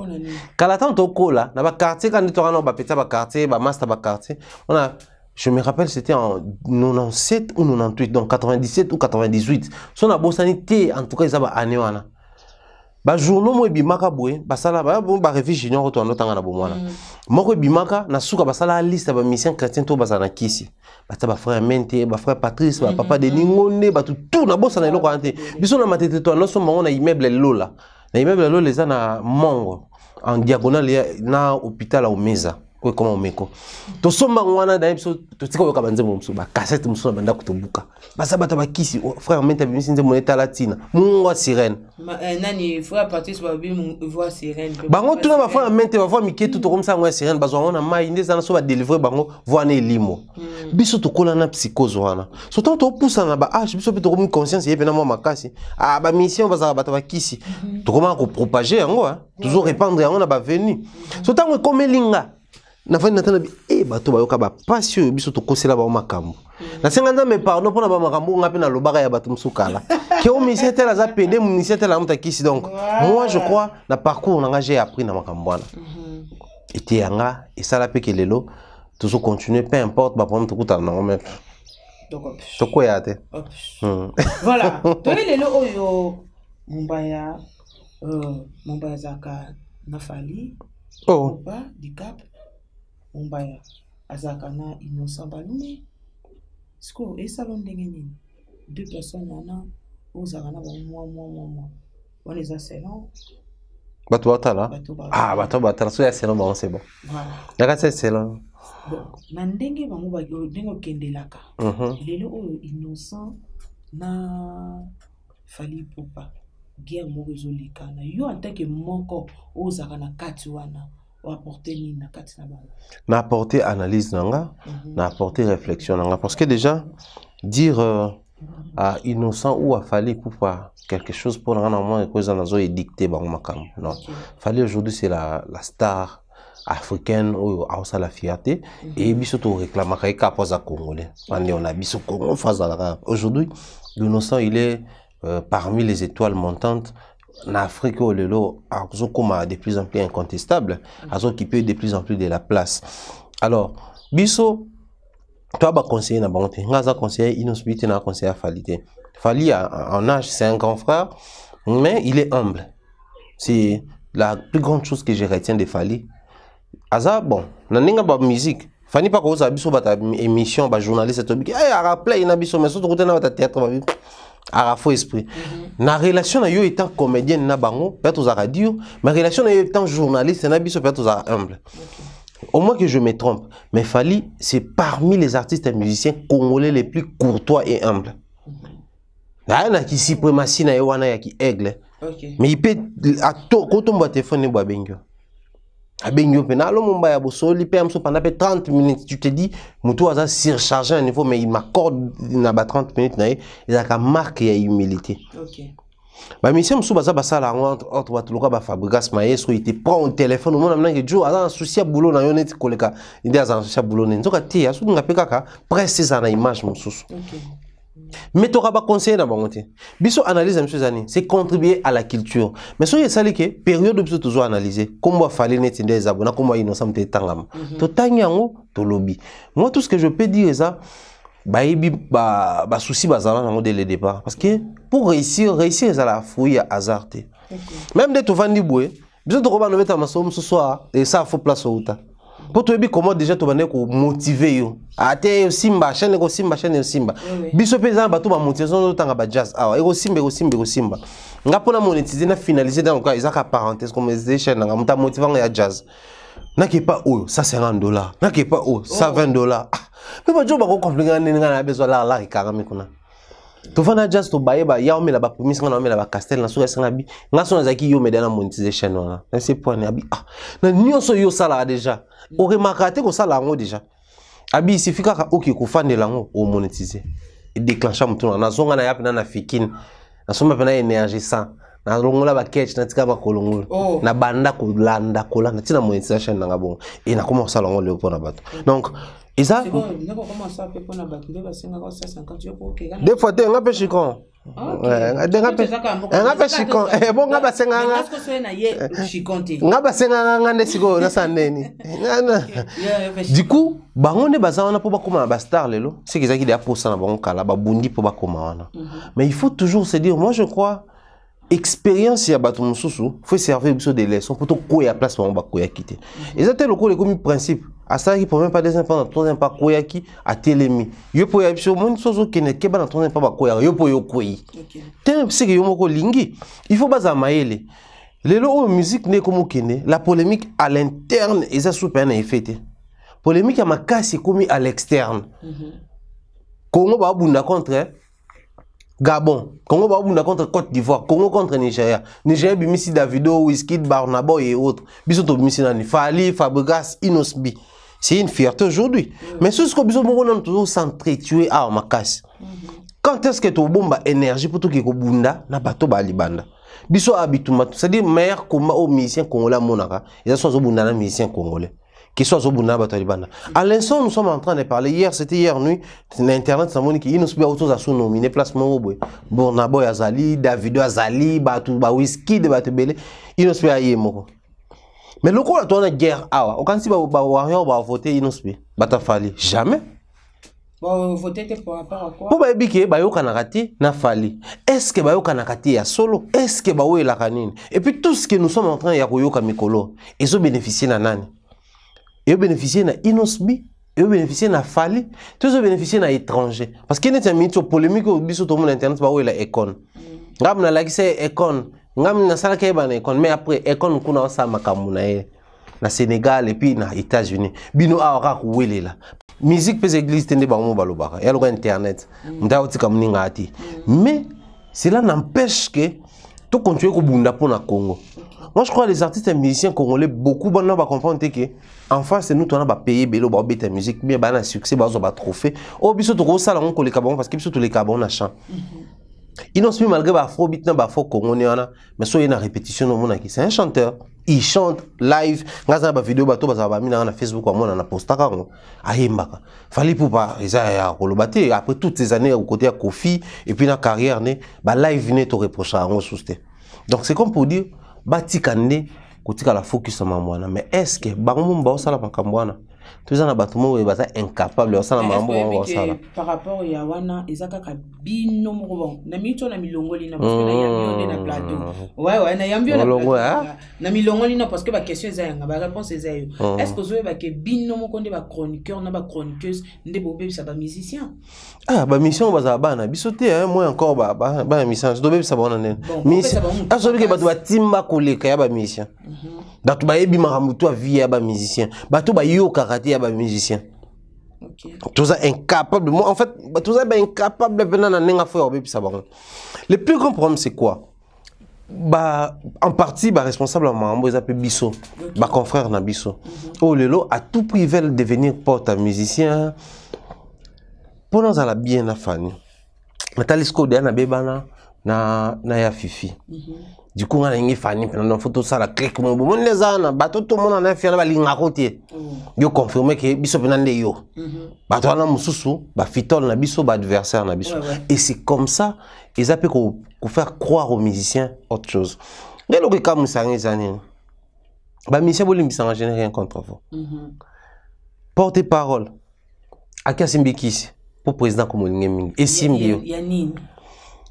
Kala tanto kola, na ba quartier quand tu rano ba peta ba quartier, ba master ba quartier. On a je me rappelle c'était en 97 ou 98 donc 97 ou 98. Son a bosani te en tout cas ça ba année wana. Ba journaux mo bimaka boye basala ba bon ba réfugié junior to anotanga na bomwana moko bimaka na suka basala liste ba mission chrétien to bazana kisi bata ba frère Mente ba frère Patrice ba papa de Ningonde ba tout na bossa na eloko ante biso na matete to no so na immeuble lola na immeuble lola les na mongo en diagonale na hôpital au Meza ko comment meko to somba ngwana da episode to tika yoka banze mo mso ba cassette mso na banda kutobuka basa bata ba kisi frère Mente bimisi nze moneta latina mungo sirène nani frère Patrice ba bi voix sirène bango tuna ba frère Mente ba voix mike tout comme ça ngwa sirène bazwa na mai ndeza na so ba délivrer bango voix na limo biso to kola na psychose wana so tant to poussa na ba âge biso pe to comme conscience yebe na mo makasi ah ba mission bazaka bata ba kisi to comment ko propager yango toujours répandre yango na ba venu so tant ko melinga na fani natana bi bato bayoka ba passion biso to kosela ba makambo na senga nza me pardon pona ba makambo ngapi na lobaka ya bato musukala ke o ministère la za pede ministère la mutakisi donc moi je crois na parcours na j'ai appris na makambo wana était yanga et ça la pe kelelo toujours continuer peu importe ba problème to kuta na ngome to ko yate voilà to lelo oyo Mumbaya zaka na fali ba di cap Mumbaya azaka na Innocent Balume sko et salon ndenge nini deux personnes wana ozaka na moi on les a selon bato batala bato batala so ya selon bon c'est bon voilà yaka c'est selon bon na ndenge bango ba ndenge kendelaka lelo oyo Innocent na Fally Ipupa guerre mo rezolika na yo en tant que moko ozaka na kati wana n'a apporté analyse nanga, n'a apporté réflexion nanga parce que déjà dire à Innocent ou à Fally Ipupa quelque chose pour normalement que ça n'a édicté bon makam non Fally aujourd'hui c'est la star africaine ou à la fierté et biso to réclame ka kapoza congolais on a biso Congo face à aujourd'hui Innocent il est parmi les étoiles montantes en Afrique, lelo a de plus en plus incontestable, qui peut de plus en plus de la place. Alors, biso, toi, bah conseiller na banté, ngaza conseiller Innocent na conseiller Fally. Fally en âge, c'est un grand frère, mais il est humble. C'est la plus grande chose que je retiens de Fally. Aza bon, na ninga ba musique. Fally pas ko za biso ba émission ba journaliste to bi. Rappelé na biso mais surtout côté na ba théâtre ba à faux esprit. Na relation na yo étant comédienne na bango, peut-être aux radio, ma relation na yo étant journaliste na biso peut-être aux humble. Au moins que je me trompe, mais Fally c'est parmi les artistes et musiciens congolais les plus courtois et humbles. Na qui suprématie na yo wana ya ki aigle. Mais il peut à to quand on téléphone ba bengyo. Abengyo penalo Mumbaya bosoli pe amso pendant 30 minutes tu te dis mutu aza surchargé à niveau mais il m'accorde na ba 30 minutes na il a marque ya humilité. OK. Ba mission mso baza basala entre batu loka ba Fabrigas Maestro il te prend un téléphone mon amna que jo aza souci ya boulot na yo net koleka ide aza souci ya boulot nzoka te asu ngape kaka presse ça na image msusu. OK. Mais tu n'auras pas conseillé dans le biso analyse c'est contribuer à la culture. Mais si vous avez une période où vous toujours analyser, comment Fally net des abonnés, comment Innocent te tangam. To tanyango, to lobby. Moi tout ce que je peux dire c'est ça, ba souci bazala dès le départ parce que pour réussir ça la fouille à hasard. Même des to vandi boué, biso to ba no mettre masomo ce soir et ça faut place au ta. Pour toi, comment déjà tu vas motiver yo. Ate simba chaîne ko simba chaîne simba. Biso pesa ba to ba motivation no tanga ba jazz. Ah, ego simba. Nga pona monétiser na finaliser dans le cas ezaka parenthèse comme les chaînes nga muta motivant ya jazz. Na ke pas oh, ça $50. Na ke pas oh, ça $20. Mais ba jo ba ko compliquer nga na besoin la rikanga mikuna. To fana jazz to baye ba ya omela ba promise nga na omela ba castel na so nga bi. Nga so na zaki yo medana monétisation wana. Na c'est point abi. Ah, na nyonso yo sala déjà. O remarquate ko sala ngo déjà. Abi il suffit ka OK ko fande lango o monétiser. Et déclencher mutu na zonga na yapi na fikine. Na soma pena énergie ça. na longola ba catch na tika ba kolongola na banda kolanda tina monétisation na ngabon et na comment ça longola pour na bato donc et ça des fois tu ngapé chikon ngapé chikon bon ngaba senga ngaba senga ngande siko na sandeni du coup bango ne baza wana po bakoma ba star lelo c'est qu'ils qui des posa na bango kala ba bundi po bakoma wana mais il faut toujours se dire moi je crois expérience ya bato mususu faut servir biso des leçons pour to koya place bango ba koya quitter et ça tel le comme principe à ça qui pour même pas des enfants dans ton pas koya ki a telemi yo po ya biso mon sozo kene ke ba dans ton pas ba koya yo po yo koyi tem c'est que yo moko lingi il faut baza maele lelo musique ne comme kene la polémique à l'interne et ça sous peine effet polémique à makasi commis à l'externe Congo ba bunda contre Gabon, Congo ba bunda contre Côte d'Ivoire, Congo contre Nigeria. Nigeria bimisi Davido, Wizkid, Barnaba et autres. Bisoto bimisi nani Fali, Fabregas, Inosbi. C'est une fierté aujourd'hui. Mais ce que biso mongo toujours s'entretuer à makasi. Quand est-ce que tu bomba énergie pour tout qui ko bunda na bato ba libanda. Biso abituma, c'est-à-dire meilleur combat aux musiciens congolais monaka. Ils sont bunda na musiciens congolais. Qui soit au Bunda Batalibana. À l'instant, nous sommes en train de parler. Hier, c'était hier nuit. L'internet, ça m'a dit qu'il nous a autos à sous-nominer placement. Bornabo Azali, Davido Azali, Batou Whisky de Batebele. Il nous a dit moko. Mais le coup, on a guerre. Ah, au Kansi, on va voter. Il nous a Batafali. Jamais. Voter par rapport à quoi? Pour Baïbike, Bayo Kanakati, n'a fallu. Est-ce que Bayo Kanakati est solo? Est-ce que Bayo est la canine? Et puis tout ce que nous sommes en train de faire, Kamikolo, ils ont bénéficié de Nani. Ils ont bénéficié de Inosbi, ils ont bénéficié de Fali, tous ont bénéficié de l'étranger. Parce qu'il y a une polémique au biso tout le monde internet, bah oui la Econ. Ngam na lagi c'est Econ, ngam na sala kaya na Econ, mais après Econ kuna sa makamuna na Sénégal et puis na États-Unis. Bino aura kuwele la. Musique peut église tende ba mo balobaka. Ya lo internet. Nda otika muninga ati. Mais cela n'empêche que tout continuer ko bunda pour na Congo. Moi, je crois que les artistes et musiciens congolais, beaucoup de gens comprennent que en face, c'est nous qui avons payé Bélo, la musique, mais il y a un succès, il y a un trophée. Oh, bisous, tu as un les cabons parce que bisous, tous les cabons, on a chant. Ils n'ont pas malgré l'afrobeat, l'afro congolais, mais soit il y a une répétition, c'est un chanteur. Il chante live. Quand il y a une vidéo, il y a un Facebook, il y a un post. Il fallait pour pas. Après toutes ces années, au côté de Kofi, et puis dans la carrière, live venait te reprocher à un souci. Donc, c'est comme pour dire. Bati kande kotika la focus na mamwana mais est-ce que bango mba osala makambwana tous na batumo we baza incapable osala mambo osala par rapport ya wana ezaka kabino moko bon na mito na milongoli na parce que na yambi na plateau ouais na yambi na milongoli na parce que ba question ezanga ba réponse ezayo est-ce que zo ba ke bino moko nde ba chroniqueur na ba chroniqueuse nde bobe bisa ba musicien ba mission baza bana bisote moi encore ba mission dobe bisa bana nen mission asobi ke batu batimba koleka ya ba mission datu ba yebi maramutu a vie ya ba musicien batu ba yo karate ya ba musicien. Tous incapables. Moi, en fait, tous incapables de venir dans le plus grand problème, c'est quoi? En partie, responsable à Mambo, ils appellent Bisso, confrère na Bisso. Oh, Lelo, à tout prix, ils veulent devenir porte à musicien. Pendant la bien à Fanny. Natalisco de Bebana, na ya Fifi. Du coup, on a une famille, on a une photo, ça la clique, on a les ans, bateau, tout le monde a fait la ligne à côté. Yo confirmé que biso penande yo. Bateau na mususu, ba fitol na biso, ba adversaire na biso. Et c'est comme ça, ils appellent pour faire croire aux musiciens autre chose. Mais le cas Moussangé Zani, ba musicien bolim bisanga génère rien contre vous. Porte-parole. Akasimbi Kisi, pour président comme Lingeming. Et Simbio.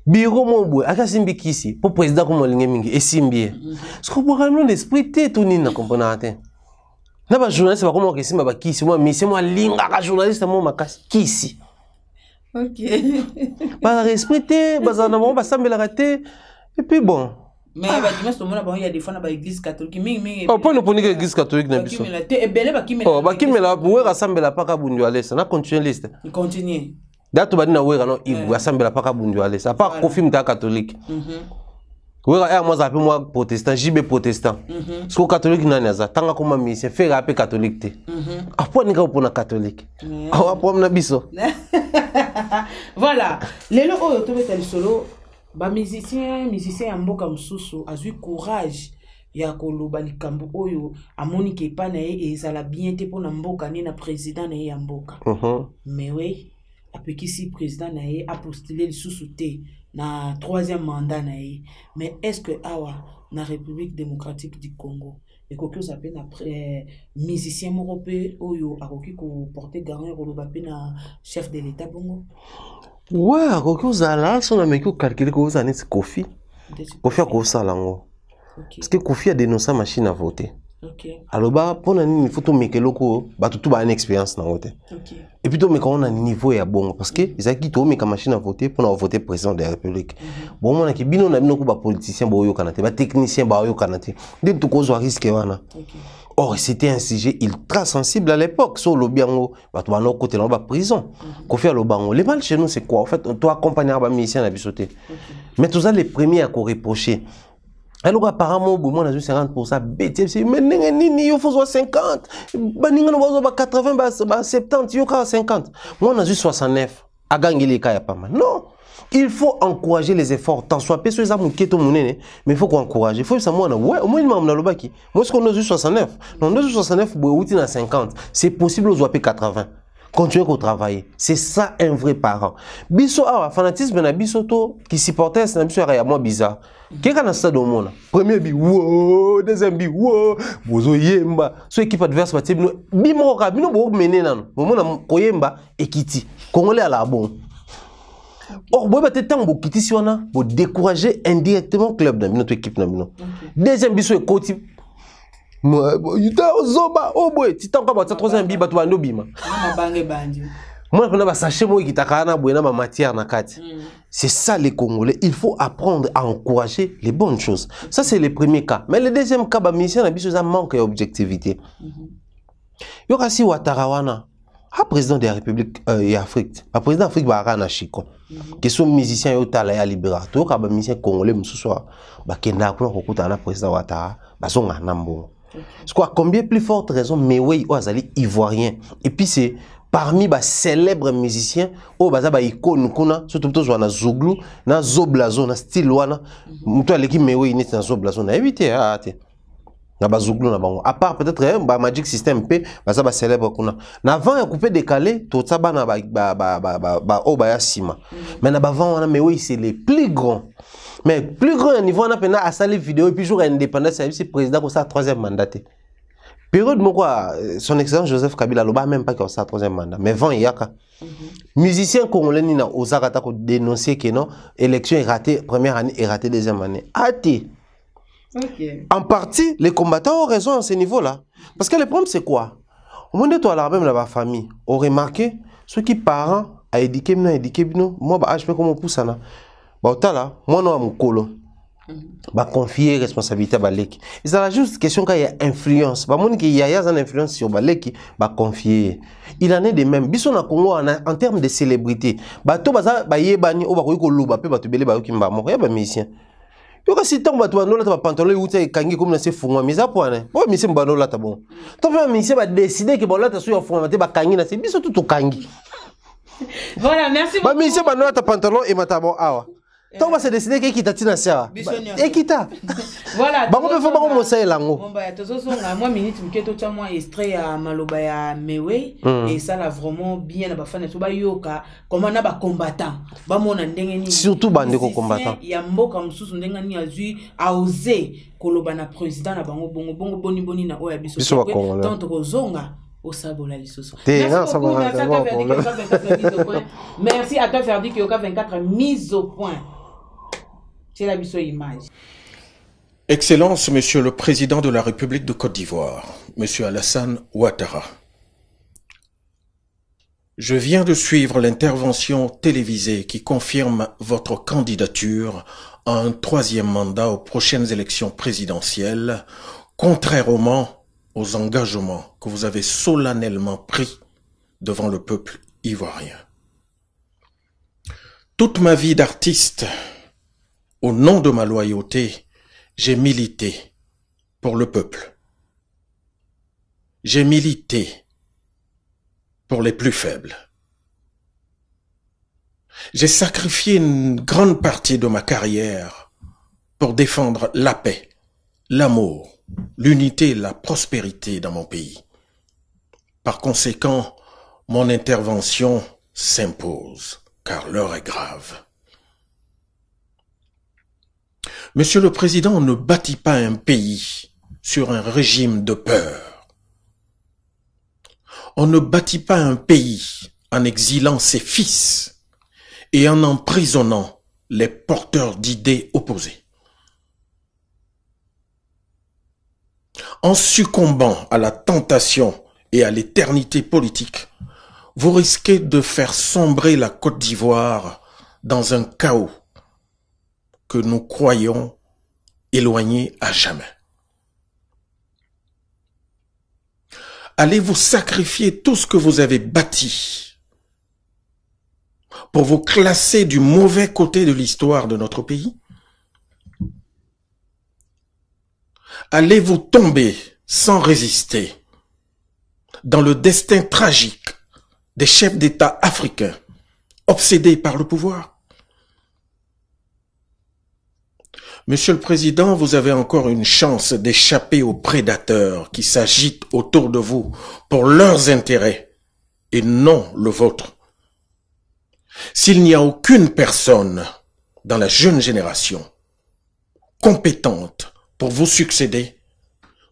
Biro Mobwe, Akasimbi Kisi, pour président comme Lingeming. Et Simbie. Ce qu'on peut ramener l'esprit, t'es tout nina, comprenez? Na ba journaliste ba comment Kisi ba Kisi, moi mais c'est moi linga ka journaliste moi ma Kisi. OK. Ba respecter, ba za na mo ba sambela raté et puis bon. Mais ba dimanche tout le monde il y a des fois dans l'église catholique mais oh pas nous pour l'église catholique na biso. Oh ba kimela pour rassembler pas ka bundu alesa na continuer liste. Continuer. Datu ba dina wera no ibu rassembler pas ka bundu alesa. À part confirme ta catholique. Oui, moi j'appelle moi protestant, JB protestant. Parce que catholique n'a pas tant que moi c'est faire appeler catholique. Après on est pour na catholique. Ah après on a biso. Voilà. Les locaux autour de solo Ba musicien ya mboka msusu azui courage ya koloba likambo oyo amoni ke pa na ye ezala bien te pona mboka ni na président na ye ya mboka. Mais oui, apekisi président na ye a postulé lisusu te na 3e mandat na ye. Mais est-ce que awa na République démocratique du Congo ekoki ozape na musicien moko pe oyo akoki ko porter garant koloba pe na chef de l'état bongo? Ouais, akoki ozala so na meki calculer ko ozana neti Kofi. Kofi akosala ngo. Parce que Kofi a dénoncé machine à voter. Alors bah pour nani il faut to meke loko ba tout ba une expérience na voter. Et puis to meka on a niveau ya bongo parce que ezaki to meka machine à voter pour na voter président de la République. Bon mona ki bino na bino ko ba politicien ba yo kanate ba technicien ba yo kanate. De tout ko zo risque wana. Or, c'était un sujet ultra sensible à l'époque. Sur le biango, bah, tu vas nous côté là, bah, prison. Qu'on fait le bango. Les mal chez nous, c'est quoi? En fait, on doit accompagner un musicien à la sauter. Mais tous les premiers à quoi reprocher. Alors, apparemment, moi, on a 50%. BTC, mais il faut 50. Bah, n'y a pas 80, bah, 70, il y a 50. Moi, on a 69. À gagner les cas, il n'y a pas mal. Non. Il faut encourager les efforts. Tant soit personne ça mais il faut qu'on encourage. Il faut que ça moi ouais au moins il m'a le baki. Moi ce qu'on a 69. Non 69 outil na 50. C'est possible aux 80. Continuer à travailler. C'est ça un vrai parent. Biso a fanatisme na biso to qui supportait na biso ya moi bizarre. Qu'est-ce que ça dans monde? Premier bi wow, deuxième bi wow, bozo yemba. So équipe adverse ba tibino bi mo ka bino bo mener nan. Mo na koyemba ekiti. Congolais à la bon. Or, vous avez tant de qui pour décourager indirectement le club dans notre équipe. Deuxième biso est côté. Zoba, oh boy, tu t'en vas à troisième biba, tu vas nous bima. Moi, je vais sachez moi qui t'a kana buena ma matière na kati. C'est ça les Congolais. Il faut apprendre à encourager les bonnes choses. Ça c'est le premier cas. Mais le deuxième cas, bah mission na biso ça manque d'objectivité. Yorasi Watarawana. Ah, président de la République et Afrique. Le président d'Afrique va à Chiko. Que son musicien est à la libérateur, que musicien congolais, ce soir, qui n'a pas de président Ouattara, son anambo. Je crois combien plus forte raison, mais oui, Ouazali ivoirien. Et puis c'est parmi les célèbres musiciens, au baza icône kuna, surtout tous na Zouglou, na Zoblazo, na style wana, muto l'équipe mais oui, n'est na Zoblazo, na évité ah te. Na bazouglou na bango. À part peut-être ba Magic System P, baza ba célèbre kuna. Na vent ya coupé décalé, tout ça ba na ba obaya sima. Mais na ba vent wana mais oui, c'est les plus grands. Mais plus grand niveau on a pena à saler vidéo et puis jour indépendance, c'est président comme ça 3e mandat. Période mon quoi, son excellence Joseph Kabila loba même pas que ça 3e mandat, mais vent yaka. Musicien congolais ni na osaka ta ko dénoncer que non, élection est ratée, première année est ratée, deuxième année. Até. En partie, les combattants ont raison à ce niveau-là. Parce que le problème, c'est quoi? Au monde de toi, là, même dans la famille, on remarqué, ceux qui parents, à éduquer, moi, je fais comme on pousse ça. Bah, là, moi, non, mon colo. Bah, confier responsabilité à Balek. Et ça, juste question qu'il y a influence. Bah, mon qui y a une influence sur Balek, bah, confier. Il en est de même. Bisson à Congo, en termes de célébrité. Bah, tout, bah, yébani, ou bah, bah, bah, tu belé, bah, qui m'a mort, bah, musicien. Yo ka si tant ba to no la pantalon ou te kangi comme na se funga misa poane bo mi se mbano la ta bon to ba mi se ba décider que bon la ta so yo funga te ba kangi na se biso tout kangi voilà merci beaucoup ba mi se ba no la ta pantalon et mata bon awa to ba se décider que kita tina sia et kita voilà ba ko be fo ba ko mo sa elango bon ba to so nga moi minute mketo cha moi extrait ya maloba ya Mewe et ça là vraiment bien na ba fana to ba yoka comment na ba combattant ba mona ndenge ni surtout bande ko combattant ya mboka msusu ndenge ni azui a oser koloba na président na bango bongo boni na oya biso tant ko zonga au sabola lisoso. Merci à toi Ferdi qui a 24 mise au point. C'est la biso image. Excellence, Monsieur le Président de la République de Côte d'Ivoire, Monsieur Alassane Ouattara. Je viens de suivre l'intervention télévisée qui confirme votre candidature à un 3e mandat aux prochaines élections présidentielles, contrairement aux engagements que vous avez solennellement pris devant le peuple ivoirien. Toute ma vie d'artiste, au nom de ma loyauté, j'ai milité pour le peuple. J'ai milité pour les plus faibles. J'ai sacrifié une grande partie de ma carrière pour défendre la paix, l'amour, l'unité et la prospérité dans mon pays. Par conséquent, mon intervention s'impose, car l'heure est grave. Monsieur le Président, on ne bâtit pas un pays sur un régime de peur. On ne bâtit pas un pays en exilant ses fils et en emprisonnant les porteurs d'idées opposées. En succombant à la tentation et à l'éternité politique, vous risquez de faire sombrer la Côte d'Ivoire dans un chaos que nous croyons éloigné à jamais. Allez-vous sacrifier tout ce que vous avez bâti pour vous classer du mauvais côté de l'histoire de notre pays? Allez-vous tomber sans résister dans le destin tragique des chefs d'État africains obsédés par le pouvoir? Monsieur le Président, vous avez encore une chance d'échapper aux prédateurs qui s'agitent autour de vous pour leurs intérêts et non le vôtre. S'il n'y a aucune personne dans la jeune génération compétente pour vous succéder,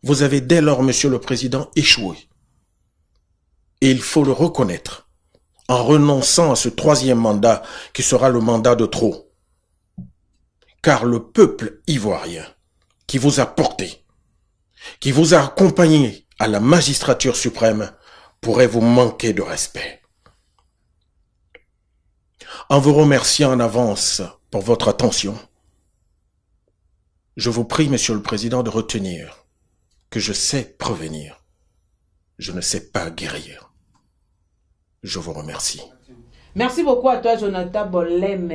vous avez dès lors, Monsieur le Président, échoué. Et il faut le reconnaître en renonçant à ce troisième mandat qui sera le mandat de trop. Car le peuple ivoirien qui vous a porté, qui vous a accompagné à la magistrature suprême, pourrait vous manquer de respect. En vous remerciant en avance pour votre attention, je vous prie, Monsieur le Président, de retenir que je sais prévenir, je ne sais pas guérir. Je vous remercie. Merci beaucoup à toi, Jonathan Bolem,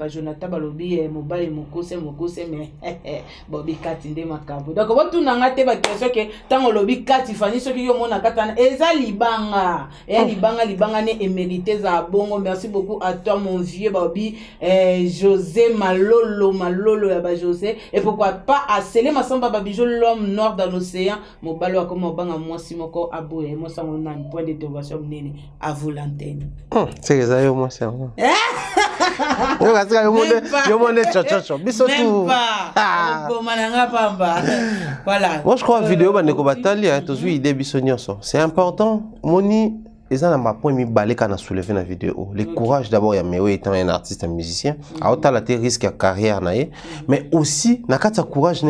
Jonathan Balobi, Mobile, Mokose, mais Bobby Katinde Makabo. Donc, on va tout n'angate ba question que tant on lobby Kati Fani, ce qui y a mon akatan, Eza Libanga, et Libanga ne émérité za bongo. Merci beaucoup à toi, mon vieux Bobby, José Malolo, José, et pourquoi pas à Célé Massamba Babijo, l'homme nord dans l'océan, Mobalo a comme Banga, moi, Simoko, Abou, et moi, ça, on a un point d'interrogation, à vous l'antenne. C'est que ça y est, moi, c'est moi. Voilà. Moi, je crois que vidéo, c'est important. Moni, et ça, n'a pas mis balé quand on a soulevé la vidéo. Le courage d'abord, il y a Méo étant un artiste, un musicien. À autant la risque à carrière, mais aussi, n'a pas de courage,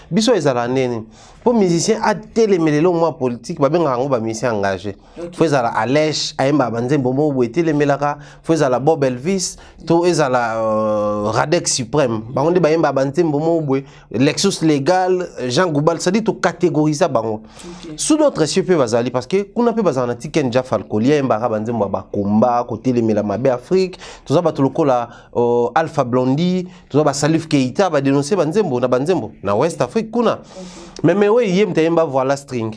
biso les alanés. Pour musicien, à télémélélo, moi, politique, bah, ben, un musicien engagé. Faut à la Alèche, à Mba Banzen, Bobo, ou télémélara, faut à la Bob Elvis, tout est à la Radex Suprême. Bah, on dit, bah, Mba Banzen, Bobo, Lexus légal, Jean Goubal, ça dit tout catégoriser, bah, sous d'autres cieux, bazali, parce que, qu'on a pu baser en antique, Jeff Falcolia, Mba Banzen, Baba Komba, côté les Mélamabé Afrique, tout ça, bah, tout le coup, là, Alpha Blondie, tout ça, bah, Salif Keita, bah, dénoncer Banzembo, na Banzembo, na West Afrique, kuna. Mais oui, il y a un voilà string.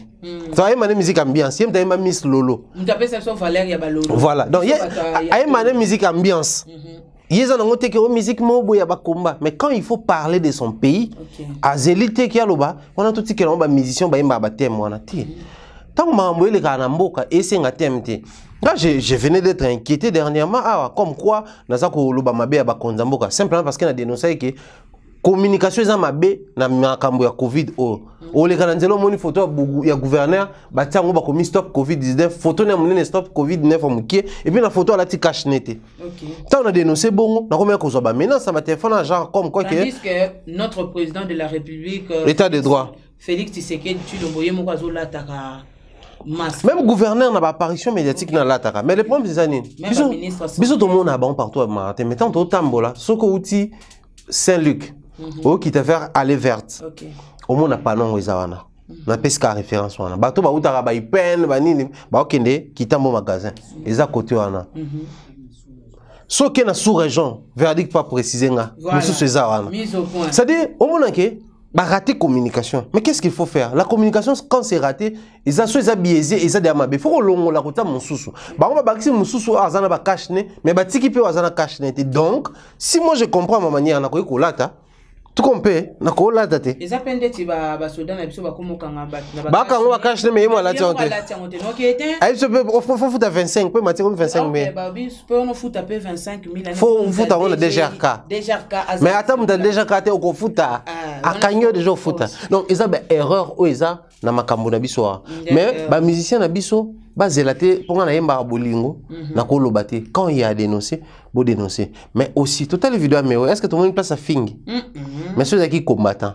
Ça y est, musique ambiance. Il y a un Miss Lolo. Voilà. Donc, il y a une musique ambiance. Il y a une musique combat. Mais quand il faut parler de son pays, à Zélité qui a là-bas, on a tout ce qui est un musicien, il y a un thème. Tant que je suis allé et c'est un thème. Là, je venais d'être inquiété dernièrement. Comme quoi, simplement parce qu'on a dénoncé que communication est mabé na makambo ya Covid o le kananzelo moni photo ya gouverneur batango ba komi stop Covid-19 photo na monene stop Covid-19 amukie et puis la photo la ti cache nete. Tant on a dénoncé bongo na combien ko zo ba maintenant ça m'a téléphone genre comme quoi que notre président de la République l'état de droit Félix Tshisekedi Tshilombo mo kwazo lataka. Même gouverneur n'a pas apparition médiatique dans l'attaque. Mais le problème c'est ça ni. Biso tout le monde a bon partout matin mettant au tambola soko outil Saint-Luc. Qui te faire aller verte. Au moins, on n'a pas non Wezawana. On a pesca référence. On a bateau, bah, ou t'as rabaye peine, bah, nini, bah, okende, qui t'a mon magasin. Et à côté, on a. Sauf qu'il y a une sous-région, verdict pas précisé, nga. Mise au point. C'est-à-dire, au moins, que, Bah rater communication. Mais qu'est-ce qu'il faut faire? La communication, quand c'est raté, ils ont soit biaisé, ils ont des amabés. Il faut qu'on la route à mon sous. Bah on va baxer mon sous à Azana ba cache ne, mais bah tiki peut Azana cache ne. Donc, si moi je comprends ma manière, na ko lata. Tu comprends? Na ko lata te. Les appendés tu ba soda na biso ba komo kanga ba. Ba kanga ba cache ne mais moi la tiens. Donc était. Ah il se peut faut foutre à 25, peut matière comme 25 mais. Bah oui, peut on fout à 25 000. Faut foutre on a DGRK. Mais attends, on a DGRK te au foutre à cagno déjà au foutre. Donc ils ont erreur ou ils ont na makambo na biso. Mais ba musicien na biso ba zelaté pour na yemba bolingo na ko lobate quand il y a dénoncé, bo dénoncer. Mais aussi total vidéo mais est-ce que tout le monde place à fingi? Mais ceux qui combattant.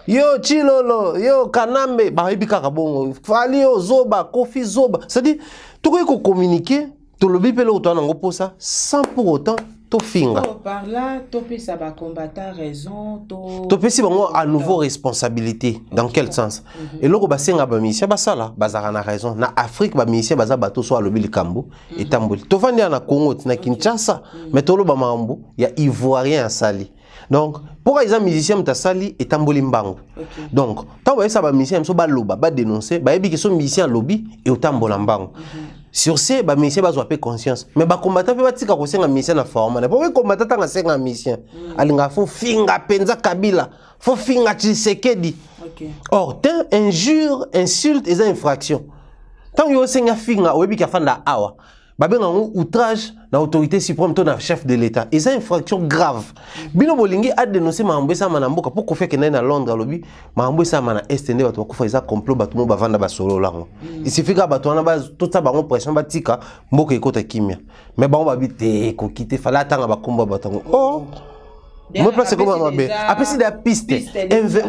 Yo Chilolo, yo Kanambe, ba ibika kabongo. Fali yo Zoba, Kofi Zoba. C'est-à-dire tout ko communiquer, tout le bipelo autant ngo pour ça sans pour autant to finga. Par là, topé ça va combattre raison, topé si bon à nouveau responsabilité dans quel sens? Et loko ba senga ba mission ba sala, bazara na raison. Na Afrique ba mission baza bato so alobi likambo et tamboli. To vandi na Congo, na Kinshasa, mais to lo ba mambo, ya ivoirien à sali. Donc, pour les musiciens, ils sali et tamboli mbango. Donc, tant que ça va musicien, ils loba, ba dénoncer, ba ebi que sont musiciens lobby et au tambola mbango. Sur ce, ba musicien ba zoaper conscience. Mais ba combattant peut pas tika ko senga musicien na forme. Pour les combattants tanga senga musicien, alinga fo finga penza Kabila, fo finga Tshisekedi. Or, tant injure, insulte et infraction. Tant yo senga finga o ebi ka fanda awa. Babé un outrage dans l'autorité suprême de chef de l'État. Et c'est une infraction grave. Bino Bolingi a dénoncé Mahambé Samanamboka pour qu'on fait qu'il y ait à Londres à l'objet. Mahambé Samana estende bato ko fa complot bato mo bavanda ba solo lango. Il suffit que bato na ba tout ça ba pression ba tika mboka ekota kimia. Mais ba on ba bité ko quitter fala tanga ba komba batango. Oh. Moi, c'est comme un bébé. Après, c'est des pistes.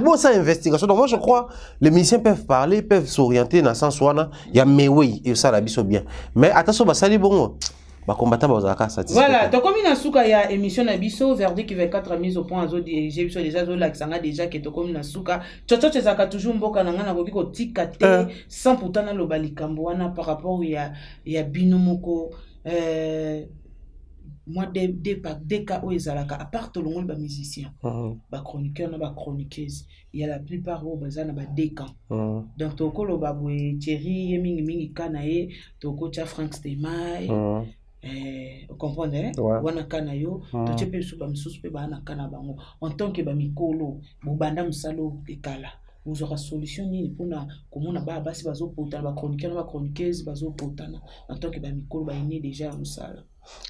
Bon, ça, investigation. Donc, moi, je crois les musiciens peuvent parler, peuvent s'orienter dans le sens où il y a mes oui, et ça, la biso bien. Mais attention, ça, c'est bon. Combattant, voilà, donc comme il y a souka, il y a émission Nabiso, verdict qui va 4 mise au point, j'ai vu sur les azos là, déjà qui est comme une souka. Tchoto, tu as toujours un bon cananga, na ko tikate, sans pourtant na lobalikamboana par rapport où il y a binomoko. Moi, des cas où ils ont à part tout le monde, les musiciens, les chroniqueurs, les chroniqueuses, il y a la plupart où ils ont des camps. Donc, toko lo baboué Thierry, mingi kanae, toko tia Frank Stemai, vous comprenez? Wana kanayo, tu peux sous bamsous pe bana kanabango. En tant que bamikolo, bubanda msalo ekala. Vous aurez solution ni pour na comment na ba basi bazo potana ba chroniqueur ba chroniqueuse bazo potana en tant que bamikolo ba ini déjà msala.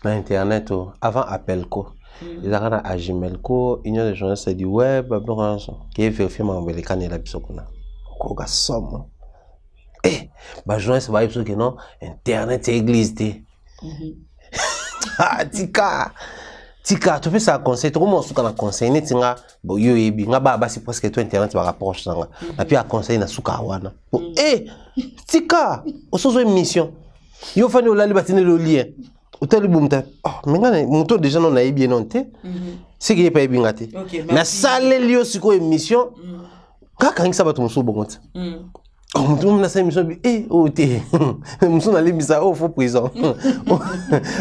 Na internet avant Appelco ils arrivent à Gmailco union des journalistes du web qui est vérifié ma mbelekane la bisokona ko ga somme ba journaliste ba biso que non internet c'est église té ah tika tu fais ça conseil tout monde suka na conseil ni tinga bo yo yebi nga ba basi presque tout internet ba rapproche sanga na puis à conseil na suka wana tika osozo émission yo fani olali batine le lien hôtel Boumta. Oh, mais mon déjà non a bien noté. C'est qu'il n'y a pas bien gâté. Mais ça les lieux sur quoi émission. Quand ça va tout mon sou bon. Oh, mon tour na émission oh té. Mon sou na les bisa oh faut prison.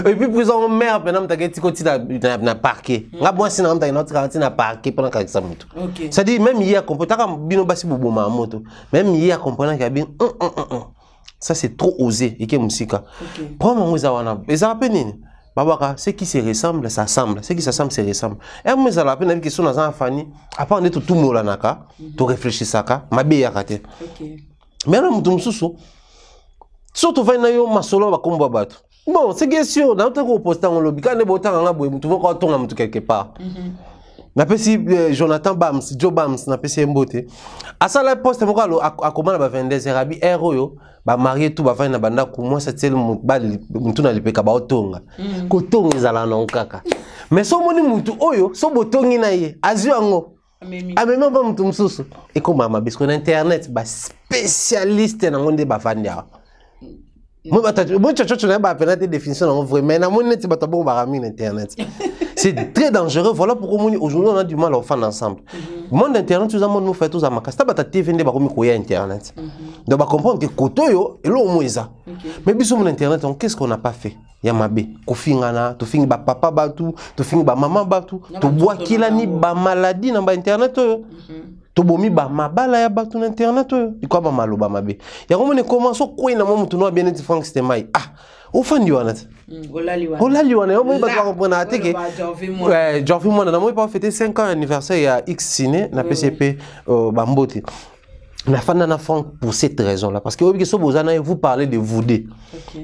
Et puis prison mère pendant ta gati ko ti na parquet. Nga bon si na ta notre quarantaine na parquet pendant que ça moto. Ça dit même hier comprendre ka bino basi bobo ma moto. Même hier comprendre qu'il y a bien ça c'est trop osé et que musique. Prends mon zawana. Les appelés. Babaka, ce qui se ressemble, ça semble. Ce qui s'assemble, se ressemble. Et moi, ça l'appelle une question dans un famille. Après, on est tout le monde là, tu réfléchis ça, ma belle yakate. Mais là, nous sommes surtout quand on a solo va combat battre. Bon, c'est question. Dans notre gros poste, on lobby. Quand on est beau temps, on a beau, tu vois quand on a quelque part. Na pesi Jonathan Bams, Joe Bams, na pesi mbote. Asa la poste mo a comment ba 22 rabi ero yo ba marié tout ba fa na banda ku moi ça tel mutu na lipeka ba otonga. Ko tonga ezala na okaka. Mais so moni mutu oyo so botongi na ye azu ango. Amemi ba mutu msusu. E ko mama bisko na internet ba spécialiste na ngonde ba fandia. Moi moi chacho na ba penate définition en vrai mais na mon net ba tabo ba rami internet. C'est très dangereux. Voilà pourquoi aujourd'hui on a du mal à faire ensemble. Le monde internet, tout le monde nous fait tous à ma casta, ta TV n'est pas comme quoi internet. Donc on va comprendre que kotoyo et l'eau moisa. Mais bisous mon internet, qu'est-ce qu'on n'a pas fait? Yamabe, kofingana, tu finis ba papa batu, tu finis ba maman batu, tu bois qu'il a ni ba maladie dans ba internet. tobomi ba mabala ya bato na internet oyo iko ba maloba mabe ya komone commence ko ina mo mutu no bien net Frank Stemai ofandi wana olali wana yo moyi bato comprendre ateke Jean Fimona na moyi pas fêter 5 ans anniversaire ya X Ciné na PCP bambote na fanda na Frank pour cette raison là parce que obi so bozana vous parlez de vous deux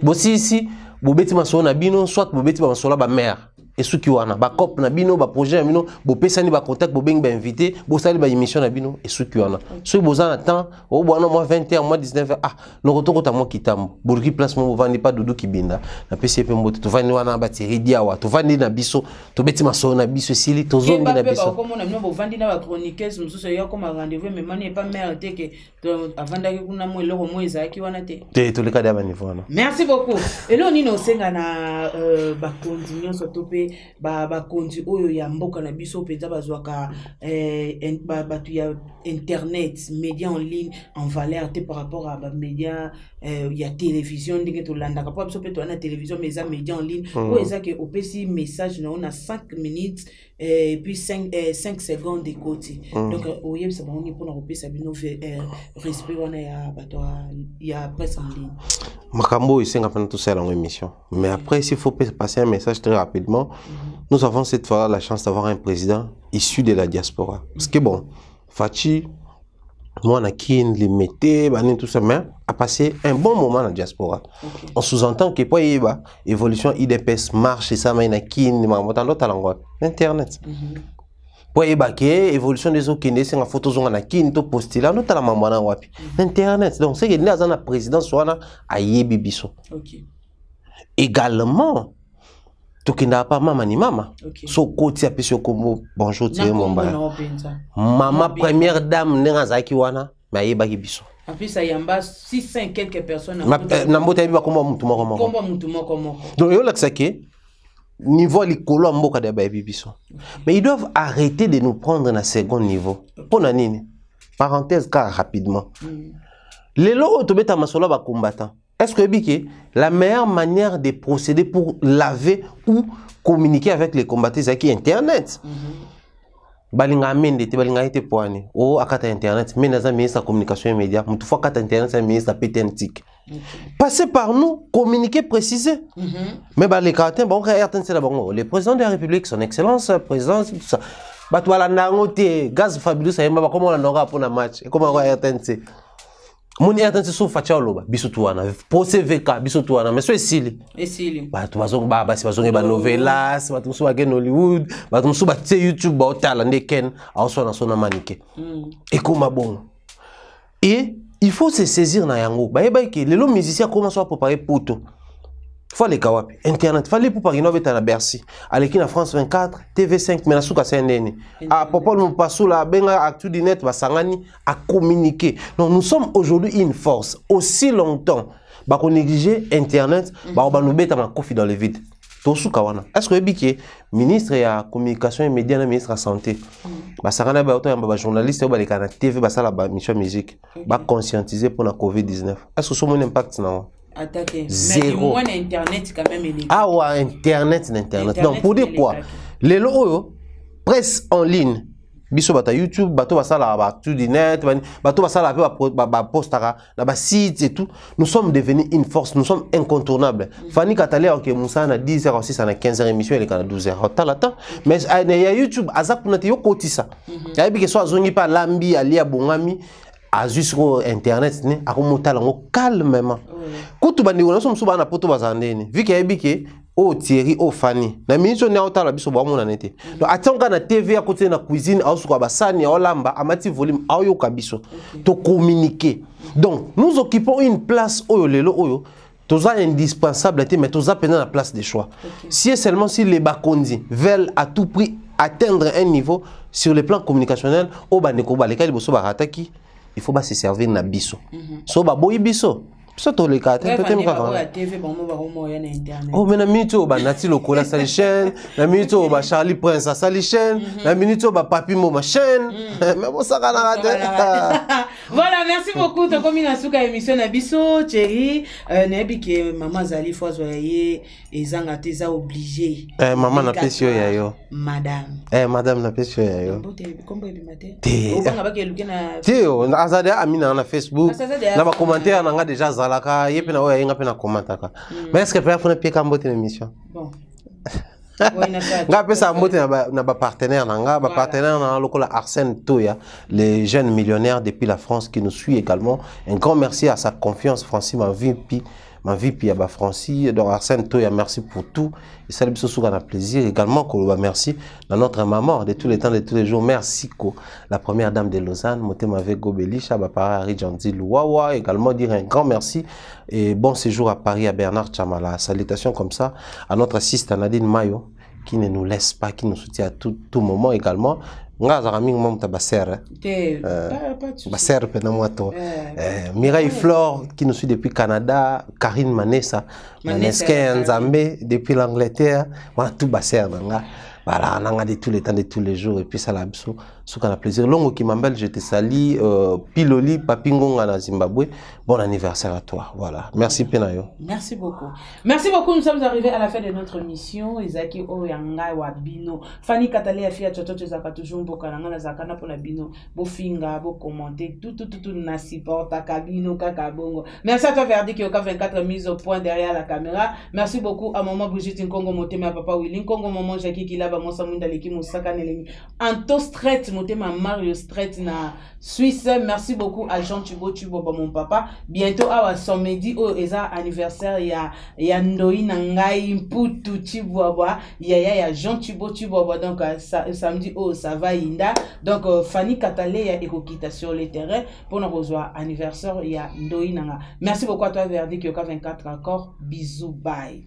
bon si ici bobeti masolo na bino soit bobeti ba masolo ba mère et ceux qui wana ba cop na bino ba projet na bino bo pesani ba contact bo beng ba invité bo sali ba émission na bino et ceux qui wana ceux bozana temps au bono moi 20h moi 19h no retour ta moi kitambo burki place mo vandi pas doudou kibinda na PCP mbote to vandi wana ba tiri diawa to vandi na biso to beti masolo na biso sili to zongi na biso comme on a bo vandi na ba chroniqueuse mususu ya comme rendez-vous mais mani pas mère te que avanda ke kuna mo eloko mo ezaki wana te to le cas d'aba niveau wana. Merci beaucoup et là on ino senga na ba continuer so topé ba kondi oyo ya mboka na biso peza bazwaka batu ya internet média en ligne en valeur te par rapport à ba média ya télévision ndenge to landaka pa biso pe to na télévision mais ça média en ligne ou ezaka opesi message na on a 5 minutes et puis 5 secondes de côté donc oyeb ça on pour na opesa bino respect wana ya bato ya presse en ligne makambo isenga pendant tout ça dans l'émission mais après s'il faut passer un message très rapidement nous avons cette fois la chance d'avoir un président issu de la diaspora parce que bon Fachi moi nakin limité banin tout ça mais a passé un bon moment dans la diaspora on sous-entend que pour yeba évolution IDPS marche et ça mais nakin ma l'autre langue internet pour yeba que évolution des autres kende c'est en photo zonga nakin to poster là notre la mamana wapi internet donc c'est que nous avons la présidence wana ayebi biso également tokenda pas mama ni mama so koti apesio kombo bonjour tie momba mama première dame nenga zaki wana mayeba ki biso après ça yamba 600 quelques personnes na mbota yebi ba kombo mutu moko donc yo laksa ke niveau likolo mboka de ba biso mais ils doivent arrêter de nous prendre na second niveau pona nini parenthèse car rapidement lelo otobeta masolo ba combattant. Est-ce que la meilleure manière de procéder pour laver ou communiquer avec les combattants c'est qui internet balinga mende te balinga ite poane o akata internet mais naza ministre de communication et médias mutu fois akata internet c'est ministre de PTNTIC passer par nous communiquer préciser mais ba les caractères bon RTN c'est d'abord le président de la République son excellence président tout ça bato wala nangote gaz fabuleux ça yamba comment on aura pour na match et comment RTN c'est mon RTN c'est so facha loba biso tuana pour CVK biso tuana mais so esili bato bazonga ba basi bazonga ba novelas bato so ba Hollywood bato so ba YouTube ba otala ndeken aso na sona manike et comme bon et il faut se saisir na yango ba yeba ke lelo musicien commence à préparer poto faut les kawapi internet fallait pour par innover na Bercy aleki na France 24 TV5 mais na suka CNN a papa nous passo la benga actu du net ba sangani à communiquer donc nous sommes aujourd'hui une force aussi longtemps ba ko négliger internet ba nous beta ma coffee dans le vide to suka wana est-ce que biké ministre ya communication et médias na ministre de santé ba sangana ba auto ba journaliste ba les kana TV ba sala ba mission musique ba conscientiser pour la COVID-19 est-ce que ça mon impact na attaqué. Zéro. Mais internet quand même il est. Ah ouais, internet. Donc pour dire quoi, les lots presse en ligne, biso bata YouTube, bato basala ba tout du net, bato basala ba postara, na ba site et tout. Nous sommes devenus une force, nous sommes incontournables. Fanny Katalé OK Moussa na 10h6 na 15h émission elle est à 12h. Talata mais il y a YouTube azak pour yo kotisa. Ya bi que soit zongi pa lambi alia bongami a jusqu'au internet ne akomota lango calmement. Kutu bandi wona so msuba na poto bazandeni. Vu que bike o Thierry o Fanny. Na ministre ne otala biso ba mona nete. Donc atonga na TV à côté na cuisine au suka basani olamba amati volume ayo kabiso. To communiquer. Donc nous occupons une place oyo lelo oyo toza indispensable mais toza pendant la place des choix. Si seulement si les bakondi veulent à tout prix atteindre un niveau sur le plan communicationnel au bandeko ba lesquels boso ba rataki il faut pas se servir na biso. So ba boyi biso biso toleka te peut-être kaka TV bango bakomoya na internet. Oh mais na minute oyo banati lokola sali chaîne, na minute oyo ba Charlie Prince asali chaîne, na minute oyo ba Papi Mo ma chaîne. Mais bon ça kana te. Voilà, merci beaucoup to komi na suka émission na biso chérie. Nebi ke maman zali fois voyer ezanga te za obligé. Maman na pesio ya yo. Madame. Madame na pesio ya yo. Kombo ebi mate. Obanga ba ke luke na Teo, azade amina na Facebook. Na ba commentaire na nga déjà zalaka, yepe na oya inga pe na commentaka. Mais est-ce que peut faire pied kambote l'émission? Bon. Nga pesa mbote na ba partenaire nanga, ba partenaire na lokola Arsène Toya, les jeunes millionnaires depuis la France qui nous suit également. Un grand merci à sa confiance Francis ma vie à ba Francis donc Arsène Toya, merci pour tout. Et ça biso souka na plaisir également ko merci dans notre maman de tous les temps de tous les jours. Merci ko la première dame de Lausanne, Motema Vego Belisha, ba Paris Jandi Louawa également dire un grand merci et bon séjour à Paris à Bernard Chamala. Salutations comme ça à notre assistante Nadine Mayo qui ne nous laisse pas, qui nous soutient à tout moment également. Nga zarami ngom ta baser. Baser pena moto. Mireille Flore qui nous suit depuis Canada, Karine Manessa, Maneskin Nzambe depuis l'Angleterre, voilà tout baser nga. Voilà, on a de tous les temps, de tous les jours, et puis ça l'a besoin, ce qu'on a plaisir. Longo qui m'embelle, je te salue, Piloli, Papingonga na Zimbabwe, bon anniversaire à toi, voilà. Merci Penayo. Merci beaucoup. Merci beaucoup, nous sommes arrivés à la fin de notre mission. Izaki Oyanga Wabino, Fanny Katale, Afia Chocho, Zaka toujours, Bokananga, Zakana pour la Bino, Bofinga, Bo commenter, tout, Nasi Porta, Kabino, Kakabongo. Merci à toi, Verdi, qui a 24 mises au point derrière la caméra. Merci beaucoup à Maman Brigitte Nkongo, Motema, Papa Willing, Kongo, Maman Jackie, qui l'a Anto Strait, Motema Mario Strait na Suisse. Merci beaucoup à Jean Tubo mon papa. Bientôt à samedi au eza anniversaire ya Ndoi Nangai Mputu Chiboaba. Ya Jean Tubo donc samedi au ça va Inda. Donc Fanny Katale ya ekokita sur le terrain pour nous rejoindre anniversaire ya Ndoi Nanga. Merci beaucoup à toi Verdi qui a 24 accords. Bisous bye.